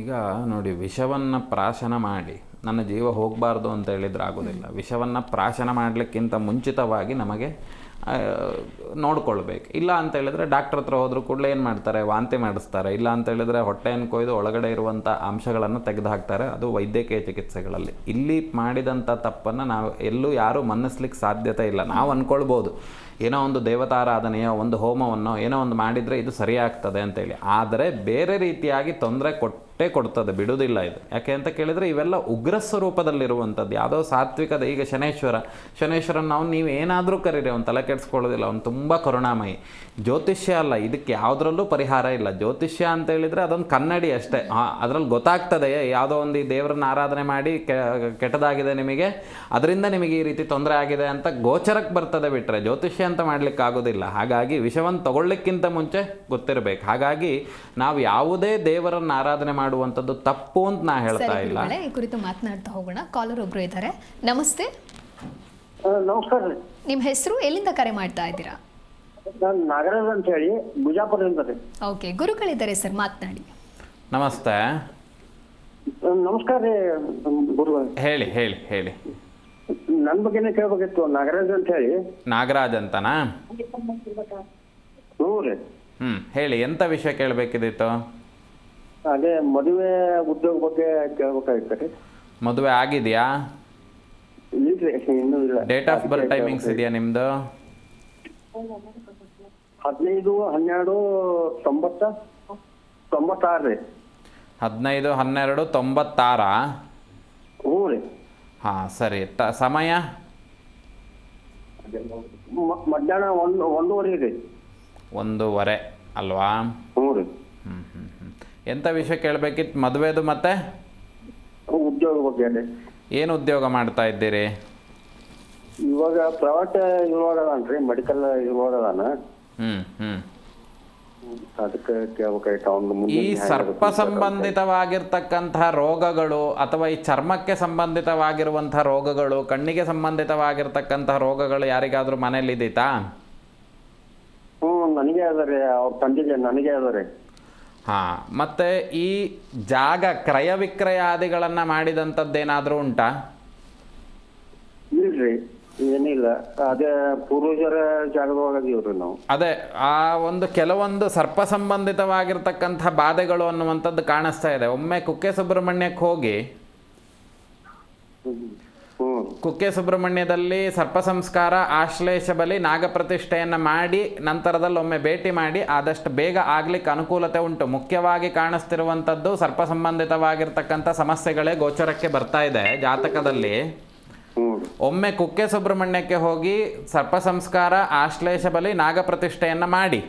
ಈಗ ನೋಡಿ, ವಿಷವನ್ನು ಪ್ರಾಶನ ಮಾಡಿ ನನ್ನ ಜೀವ ಹೋಗಬಾರ್ದು ಅಂತ ಹೇಳಿದ್ರೆ ಆಗೋದಿಲ್ಲ. ವಿಷವನ್ನು ಪ್ರಾಶನ ಮಾಡಲಿಕ್ಕಿಂತ ಮುಂಚಿತವಾಗಿ ನಮಗೆ ನೋಡ್ಕೊಳ್ಬೇಕು. ಇಲ್ಲ ಅಂತ ಹೇಳಿದ್ರೆ ಡಾಕ್ಟ್ರ್ ಹತ್ರ ಹೋದರೂ ಕೂಡಲೇ ಏನು ಮಾಡ್ತಾರೆ, ವಾಂತಿ ಮಾಡಿಸ್ತಾರೆ. ಇಲ್ಲ ಅಂತ ಹೇಳಿದ್ರೆ ಹೊಟ್ಟೆಯನ್ನು ಕೊಯ್ದು ಒಳಗಡೆ ಇರುವಂಥ ಅಂಶಗಳನ್ನು ತೆಗೆದು ಹಾಕ್ತಾರೆ. ಅದು ವೈದ್ಯಕೀಯ ಚಿಕಿತ್ಸೆಗಳಲ್ಲಿ. ಇಲ್ಲಿ ಮಾಡಿದಂಥ ತಪ್ಪನ್ನು ನಾವು ಎಲ್ಲೂ ಯಾರೂ ಮನ್ನಿಸ್ಲಿಕ್ಕೆ ಸಾಧ್ಯತೆ ಇಲ್ಲ. ನಾವು ಅಂದ್ಕೊಳ್ಬೋದು, ಏನೋ ಒಂದು ದೇವತಾರಾಧನೆಯೋ ಒಂದು ಹೋಮವನ್ನೋ ಏನೋ ಒಂದು ಮಾಡಿದರೆ ಇದು ಸರಿಯಾಗ್ತದೆ ಅಂತೇಳಿ. ಆದರೆ ಬೇರೆ ರೀತಿಯಾಗಿ ತೊಂದರೆ ಕೊಡ್ತದೆ, ಬಿಡುವುದಿಲ್ಲ ಇದು. ಯಾಕೆ ಅಂತ ಕೇಳಿದರೆ ಇವೆಲ್ಲ ಉಗ್ರ ಸ್ವರೂಪದಲ್ಲಿರುವಂಥದ್ದು. ಯಾವುದೋ ಸಾತ್ವಿಕದ, ಈಗ ಶನೇಶ್ವರನ ನಾವು ನೀವು ಏನಾದರೂ ಕರೀರಿ, ಅವ್ನು ತಲೆ ಕೆಡಿಸ್ಕೊಳ್ಳೋದಿಲ್ಲ, ಅವ್ನು ತುಂಬ ಕರುಣಾಮಯಿ. ಜ್ಯೋತಿಷ್ಯ ಅಲ್ಲ, ಇದಕ್ಕೆ ಯಾವುದ್ರಲ್ಲೂ ಪರಿಹಾರ ಇಲ್ಲ. ಜ್ಯೋತಿಷ್ಯ ಅಂತ ಹೇಳಿದರೆ ಅದೊಂದು ಕನ್ನಡಿ ಅಷ್ಟೇ. ಅದರಲ್ಲಿ ಗೊತ್ತಾಗ್ತದೆ ಯಾವುದೋ ಒಂದು ಈ ದೇವರನ್ನ ಆರಾಧನೆ ಮಾಡಿ ಕೆಟ್ಟದಾಗಿದೆ ನಿಮಗೆ, ಅದರಿಂದ ನಿಮಗೆ ಈ ರೀತಿ ತೊಂದರೆ ಆಗಿದೆ ಅಂತ ಗೋಚರಕ್ಕೆ ಬರ್ತದೆ. ಬಿಟ್ಟರೆ ಜ್ಯೋತಿಷ್ಯ ಅಂತ ಮಾಡಲಿಕ್ಕೆ ಆಗೋದಿಲ್ಲ. ಹಾಗಾಗಿ ವಿಷವನ್ನು ತಗೊಳ್ಳಿಕ್ಕಿಂತ ಮುಂಚೆ ಗೊತ್ತಿರಬೇಕು. ಹಾಗಾಗಿ ನಾವು ಯಾವುದೇ ದೇವರನ್ನು ಆರಾಧನೆ ಮಾಡುವಂಥದ್ದು ತಪ್ಪು ಅಂತ ನಾ ಹೇಳ್ತಾ ಇಲ್ಲ. ಈ ಕುರಿತು ಮಾತನಾಡ್ತಾ ಹೋಗೋಣ. ಕಾಲರ್ ಒಬ್ರು ಇದ್ದಾರೆ. ನಮಸ್ತೆ. ನಮಸ್ಕಾರ. ನಿಮ್ಮ ಹೆಸರು, ಎಲ್ಲಿಂದ ಕರೆ ಮಾಡ್ತಾ ಇದ್ದೀರಾ? ನಾನು ನಾಗರಾಜ್ ಅಂತ ಹೇಳಿ ಬಿಜಾಪುರದಿಂದ. ಓಕೆ, ಗುರುಗಳಿದ್ದಾರೆ ಸರ್, ಮಾತನಾಡಿ. ನಮಸ್ತೆ. ನಮಸ್ಕಾರ ರೀ ಗುರುಗಳು. ಹೇಳಿ ಹೇಳಿ ಹೇಳಿ. ನನ್ನ ಬಗ್ಗೆನೇ ಕೇಳ್ಬೇಕಿತ್ತು. ನಾಗರಾಜ್ ಅಂತ ಹೇಳಿ. ನಾಗರಾಜ್ ಅಂತನಾ? ಹ್ಞೂ ರೀ. ಹೇಳಿ, ಎಂಥ ವಿಷಯ ಕೇಳಬೇಕಿದ್ದಿತ್ತು? ಅದೇ ಮದುವೆ ಉದ್ಯೋಗ ಬಗ್ಗೆ ಕೇಳ್ಬೇಕಾಗಿತ್ತು ರೀ. ಮದುವೆ ಆಗಿದೆಯಾ? ಇಲ್ರಿ, ಇನ್ನೂ ಇಲ್ಲ. ಡೇಟ್ ಆಫ್ ಬರ್ತ್ ಟೈಮಿಂಗ್ಸ್ ಇದೆಯಾ ನಿಮ್ಮದು? 15/12/96 ರೀ. 15/12/96? ಹ್ಞೂ ರೀ. ಹಾಂ, ಸರಿ. ಸಮಯ? ಮಧ್ಯಾಹ್ನ 1:30 ರೀ. 1:30 ಅಲ್ವಾ? ಹ್ಞೂ ರೀ. ಎಂಥ ವಿಷಯ ಕೇಳಬೇಕಿತ್ತು ಮದುವೆದು? ಮತ್ತೆ ಉದ್ಯೋಗ ಬಗ್ಗೆ ರೀ. ಏನು ಉದ್ಯೋಗ ಮಾಡ್ತಾ ಇದ್ದೀರಿ? ಇವಾಗ ಪ್ರೈವೇಟ್ ಇರುವಾಗ ಅದಾನ್ರಿ, ಮೆಡಿಕಲ್ ಇರುವಾಗ ಅದಾನ. ಅದಕ್ಕೆ ಕೇಳ್ಬೇಕಾಯ್ತು ಅವ್ನು. ಈ ಸರ್ಪ ಸಂಬಂಧಿತವಾಗಿರ್ತಕ್ಕಂತಹ ರೋಗಗಳು ಅಥವಾ ಈ ಚರ್ಮಕ್ಕೆ ಸಂಬಂಧಿತವಾಗಿರುವಂತಹ ರೋಗಗಳು, ಕಣ್ಣಿಗೆ ಸಂಬಂಧಿತವಾಗಿರ್ತಕ್ಕಂತಹ ರೋಗಗಳು ಯಾರಿಗಾದ್ರೂ ಮನೇಲಿ ಇದೀತಾ? ನನಗೆ ಅದ ರೀ. ಅವ್ರ ತಂದೆಗೆ, ನನಗೆ ಅದ ರೀ. ಹಾಂ, ಮತ್ತು ಈ ಜಾಗ ಕ್ರಯ ವಿಕ್ರಯಾದಿಗಳನ್ನು ಮಾಡಿದಂಥದ್ದೇನಾದರೂ ಉಂಟಾ? ಇಲ್ರಿ, ಏನಿಲ್ಲ. ಅದೇ ಪೂರ್ವಜರ ಜಾಗದೊಳಗದೀವ್ರಿ ನಾವು. ಅದೇ ಆ ಒಂದು ಕೆಲವೊಂದು ಸರ್ಪ ಸಂಬಂಧಿತವಾಗಿರ್ತಕ್ಕಂಥ ಬಾಧೆಗಳು ಅನ್ನುವಂಥದ್ದು ಕಾಣಿಸ್ತಾ ಇದೆ. ಒಮ್ಮೆ ಕುಕ್ಕೆ ಸುಬ್ರಹ್ಮಣ್ಯಕ್ಕೆ ಹೋಗಿ ಕುಕ್ಕೆ ಸುಬ್ರಹ್ಮಣ್ಯದಲ್ಲಿ ಸರ್ಪ ಸಂಸ್ಕಾರ, ಆಶ್ಲೇಷ ಬಲಿ, ನಾಗಪ್ರತಿಷ್ಠೆಯನ್ನು ಮಾಡಿ ನಂತರದಲ್ಲಿ ಒಮ್ಮೆ ಭೇಟಿ ಮಾಡಿ ಆದಷ್ಟು ಬೇಗ ಆಗ್ಲಿಕ್ಕೆ ಅನುಕೂಲತೆ ಉಂಟು. ಮುಖ್ಯವಾಗಿ ಕಾಣಿಸ್ತಿರುವಂಥದ್ದು ಸರ್ಪ ಸಂಬಂಧಿತವಾಗಿರ್ತಕ್ಕಂಥ ಸಮಸ್ಯೆಗಳೇ ಗೋಚರಕ್ಕೆ ಬರ್ತಾ ಇದೆ ಜಾತಕದಲ್ಲಿ. ಒಮ್ಮೆ ಕುಕ್ಕೆ ಸುಬ್ರಹ್ಮಣ್ಯಕ್ಕೆ ಹೋಗಿ ಸರ್ಪ ಸಂಸ್ಕಾರ, ಆಶ್ಲೇಷ ಬಲಿ, ನಾಗಪ್ರತಿಷ್ಠೆಯನ್ನು ಮಾಡಿ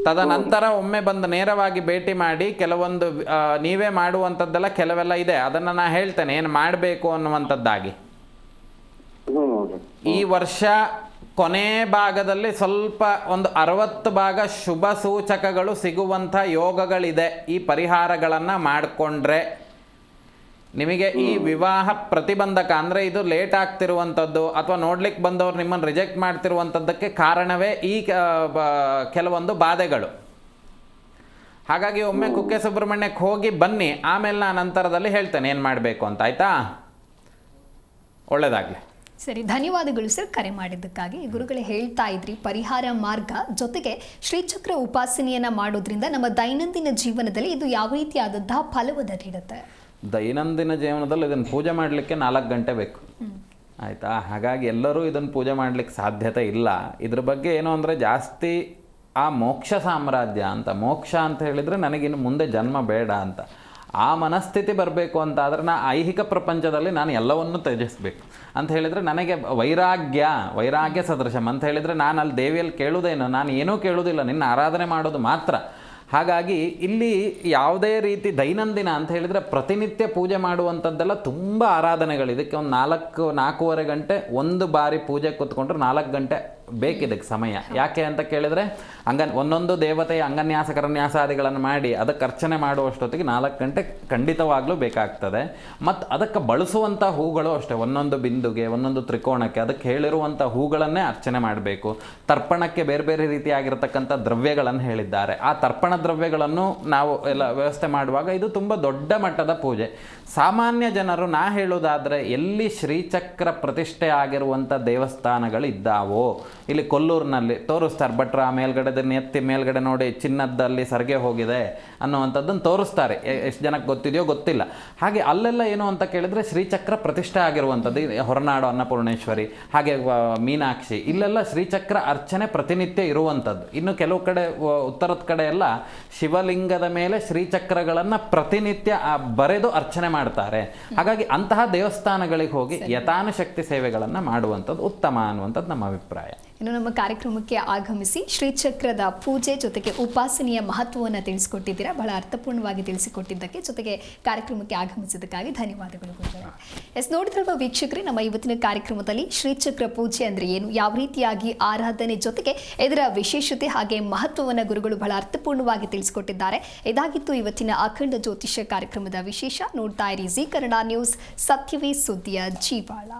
ತದನಂತರ ಒಮ್ಮೆ ಬಂದು ನೇರವಾಗಿ ಭೇಟಿ ಮಾಡಿ ಕೆಲವೊಂದು ನೀವೇ ಮಾಡುವಂಥದ್ದೆಲ್ಲ ಕೆಲವೆಲ್ಲ ಇದೆ, ಅದನ್ನು ನಾನು ಹೇಳ್ತೇನೆ ಏನು ಮಾಡಬೇಕು ಅನ್ನುವಂಥದ್ದಾಗಿ. ಈ ವರ್ಷ ಕೊನೆ ಭಾಗದಲ್ಲಿ ಸ್ವಲ್ಪ ಒಂದು 60 ಭಾಗ ಶುಭ ಸೂಚಕಗಳು ಸಿಗುವಂಥ ಯೋಗಗಳಿದೆ. ಈ ಪರಿಹಾರಗಳನ್ನು ಮಾಡಿಕೊಂಡ್ರೆ ನಿಮಗೆ ಈ ವಿವಾಹ ಪ್ರತಿಬಂಧಕ ಅಂದರೆ ಇದು ಲೇಟ್ ಆಗ್ತಿರುವಂಥದ್ದು ಅಥವಾ ನೋಡ್ಲಿಕ್ಕೆ ಬಂದವರು ನಿಮ್ಮನ್ನು ರಿಜೆಕ್ಟ್ ಮಾಡ್ತಿರುವಂಥದ್ದಕ್ಕೆ ಕಾರಣವೇ ಈ ಕೆಲವೊಂದು ಬಾಧೆಗಳು. ಹಾಗಾಗಿ ಒಮ್ಮೆ ಕುಕ್ಕೆ ಸುಬ್ರಹ್ಮಣ್ಯಕ್ಕೆ ಹೋಗಿ ಬನ್ನಿ, ಆಮೇಲೆ ನಾನು ನಂತರದಲ್ಲಿ ಹೇಳ್ತೇನೆ ಏನು ಮಾಡಬೇಕು ಅಂತ. ಆಯಿತಾ? ಒಳ್ಳೆಯದಾಗಲಿ. ಸರಿ, ಧನ್ಯವಾದಗಳು ಸರ್ ಕರೆ ಮಾಡಿದ್ದಕ್ಕಾಗಿ. ಗುರುಗಳೇ ಹೇಳ್ತಾ ಇದ್ರಿ ಪರಿಹಾರ ಮಾರ್ಗ ಜೊತೆಗೆ ಶ್ರೀಚಕ್ರ ಉಪಾಸನೆಯನ್ನು ಮಾಡೋದ್ರಿಂದ ನಮ್ಮ ದೈನಂದಿನ ಜೀವನದಲ್ಲಿ ಇದು ಯಾವ ರೀತಿಯಾದಂತಹ ಫಲವನ್ನು ನೀಡುತ್ತೆ? ದೈನಂದಿನ ಜೀವನದಲ್ಲಿ ಇದನ್ನು ಪೂಜೆ ಮಾಡಲಿಕ್ಕೆ 4 ಗಂಟೆ ಬೇಕು. ಆಯಿತಾ? ಹಾಗಾಗಿ ಎಲ್ಲರೂ ಇದನ್ನು ಪೂಜೆ ಮಾಡಲಿಕ್ಕೆ ಸಾಧ್ಯತೆ ಇಲ್ಲ. ಇದ್ರ ಬಗ್ಗೆ ಏನು ಅಂದರೆ ಜಾಸ್ತಿ ಆ ಮೋಕ್ಷ ಸಾಮ್ರಾಜ್ಯ ಅಂತ, ಮೋಕ್ಷ ಅಂತ ಹೇಳಿದರೆ ನನಗಿನ್ನು ಮುಂದೆ ಜನ್ಮ ಬೇಡ ಅಂತ ಆ ಮನಸ್ಥಿತಿ ಬರಬೇಕು ಅಂತ ಆದರೆ ಐಹಿಕ ಪ್ರಪಂಚದಲ್ಲಿ ನಾನು ಎಲ್ಲವನ್ನೂ ತ್ಯಜಿಸಬೇಕು ಅಂತ ಹೇಳಿದರೆ ನನಗೆ ವೈರಾಗ್ಯ ಸದೃಶಂ ಅಂತ ಹೇಳಿದರೆ ನಾನು ಅಲ್ಲಿ ದೇವಿಯಲ್ಲಿ ಕೇಳುವುದೇನು, ನಾನು ಏನೂ ಕೇಳುವುದಿಲ್ಲ, ನಿನ್ನ ಆರಾಧನೆ ಮಾಡೋದು ಮಾತ್ರ. ಹಾಗಾಗಿ ಇಲ್ಲಿ ಯಾವುದೇ ರೀತಿ ದೈನಂದಿನ ಅಂತ ಹೇಳಿದರೆ ಪ್ರತಿನಿತ್ಯ ಪೂಜೆ ಮಾಡುವಂಥದ್ದೆಲ್ಲ ತುಂಬ ಆರಾಧನೆಗಳು. ಇದಕ್ಕೆ ಒಂದು 4-4.5 ಗಂಟೆ ಒಂದು ಬಾರಿ ಪೂಜೆ ಕೂತ್ಕೊಂಡ್ರೆ 4 ಗಂಟೆ ಬೇಕಿದಕ್ಕೆ ಸಮಯ. ಯಾಕೆ ಅಂತ ಕೇಳಿದರೆ ಒಂದೊಂದು ದೇವತೆಯ ಅಂಗನ್ಯಾಸ ಕರನ್ಯಾಸಾದಿಗಳನ್ನು ಮಾಡಿ ಅದಕ್ಕೆ ಅರ್ಚನೆ ಮಾಡುವಷ್ಟೊತ್ತಿಗೆ 4 ಗಂಟೆ ಖಂಡಿತವಾಗ್ಲೂ ಬೇಕಾಗ್ತದೆ. ಮತ್ತು ಅದಕ್ಕೆ ಬಳಸುವಂಥ ಹೂಗಳು ಅಷ್ಟೇ, ಒಂದೊಂದು ಬಿಂದುಗೆ, ಒಂದೊಂದು ತ್ರಿಕೋಣಕ್ಕೆ ಅದಕ್ಕೆ ಹೇಳಿರುವಂಥ ಹೂಗಳನ್ನೇ ಅರ್ಚನೆ ಮಾಡಬೇಕು. ತರ್ಪಣಕ್ಕೆ ಬೇರೆ ಬೇರೆ ರೀತಿಯಾಗಿರ್ತಕ್ಕಂಥ ದ್ರವ್ಯಗಳನ್ನು ಹೇಳಿದ್ದಾರೆ. ಆ ತರ್ಪಣ ದ್ರವ್ಯಗಳನ್ನು ನಾವು ಎಲ್ಲ ವ್ಯವಸ್ಥೆ ಮಾಡುವಾಗ ಇದು ತುಂಬ ದೊಡ್ಡ ಮಟ್ಟದ ಪೂಜೆ. ಸಾಮಾನ್ಯ ಜನರು ನಾ ಹೇಳೋದಾದರೆ ಎಲ್ಲಿ ಶ್ರೀಚಕ್ರ ಪ್ರತಿಷ್ಠೆ ಆಗಿರುವಂಥ ದೇವಸ್ಥಾನಗಳಿದ್ದಾವೋ, ಇಲ್ಲಿ ಕೊಲ್ಲೂರಿನಲ್ಲಿ ತೋರಿಸ್ತಾರೆ ಭಟ್ರ ಮೇಲ್ಗಡೆ ಎತ್ತಿ ಮೇಲ್ಗಡೆ ನೋಡಿ ಚಿನ್ನದಲ್ಲಿ ಸರ್ಗೆ ಹೋಗಿದೆ ಅನ್ನುವಂಥದ್ದನ್ನು ತೋರಿಸ್ತಾರೆ. ಎಷ್ಟು ಜನಕ್ಕೆ ಗೊತ್ತಿದೆಯೋ ಗೊತ್ತಿಲ್ಲ. ಹಾಗೆ ಅಲ್ಲೆಲ್ಲ ಏನು ಅಂತ ಕೇಳಿದರೆ ಶ್ರೀಚಕ್ರ ಪ್ರತಿಷ್ಠೆ ಆಗಿರುವಂಥದ್ದು. ಹೊರನಾಡು ಅನ್ನಪೂರ್ಣೇಶ್ವರಿ, ಹಾಗೆ ಮೀನಾಕ್ಷಿ, ಇಲ್ಲೆಲ್ಲ ಶ್ರೀಚಕ್ರ ಅರ್ಚನೆ ಪ್ರತಿನಿತ್ಯ ಇರುವಂಥದ್ದು. ಇನ್ನು ಕೆಲವು ಕಡೆ ಉತ್ತರದ ಕಡೆ ಎಲ್ಲ ಶಿವಲಿಂಗದ ಮೇಲೆ ಶ್ರೀಚಕ್ರಗಳನ್ನು ಪ್ರತಿನಿತ್ಯ ಬರೆದು ಅರ್ಚನೆ ಮಾಡ್ತಾರೆ. ಹಾಗಾಗಿ ಅಂತಹ ದೇವಸ್ಥಾನಗಳಿಗೆ ಹೋಗಿ ಯಥಾನುಶಕ್ತಿ ಸೇವೆಗಳನ್ನು ಮಾಡುವಂಥದ್ದು ಉತ್ತಮ ಅನ್ನುವಂಥದ್ದು ನಮ್ಮ ಅಭಿಪ್ರಾಯ. ಇನ್ನು ನಮ್ಮ ಕಾರ್ಯಕ್ರಮಕ್ಕೆ ಆಗಮಿಸಿ ಶ್ರೀಚಕ್ರದ ಪೂಜೆ ಜೊತೆಗೆ ಉಪಾಸನೆಯ ಮಹತ್ವವನ್ನು ತಿಳಿಸಿಕೊಟ್ಟಿದ್ದೀರಾ. ಬಹಳ ಅರ್ಥಪೂರ್ಣವಾಗಿ ತಿಳಿಸಿಕೊಟ್ಟಿದ್ದಕ್ಕೆ ಜೊತೆಗೆ ಕಾರ್ಯಕ್ರಮಕ್ಕೆ ಆಗಮಿಸಿದ್ದಕ್ಕಾಗಿ ಧನ್ಯವಾದಗಳು ಗುರುಗಳೇ. ನೋಡಿದ್ರಲ್ವ ವೀಕ್ಷಕರೇ, ನಮ್ಮ ಇವತ್ತಿನ ಕಾರ್ಯಕ್ರಮದಲ್ಲಿ ಶ್ರೀಚಕ್ರ ಪೂಜೆ ಅಂದರೆ ಏನು, ಯಾವ ರೀತಿಯಾಗಿ ಆರಾಧನೆ ಜೊತೆಗೆ ಇದರ ವಿಶೇಷತೆ ಹಾಗೆ ಮಹತ್ವವನ್ನು ಗುರುಗಳು ಬಹಳ ಅರ್ಥಪೂರ್ಣವಾಗಿ ತಿಳಿಸಿಕೊಟ್ಟಿದ್ದಾರೆ. ಇದಾಗಿತ್ತು ಇವತ್ತಿನ ಅಖಂಡ ಜ್ಯೋತಿಷ್ಯ ಕಾರ್ಯಕ್ರಮದ ವಿಶೇಷ. ನೋಡ್ತಾ ಇರಿ ಜೀ ಕನ್ನಡ ನ್ಯೂಸ್, ಸತ್ಯವೇ ಸುದ್ದಿಯ ಜೀವಾಳ.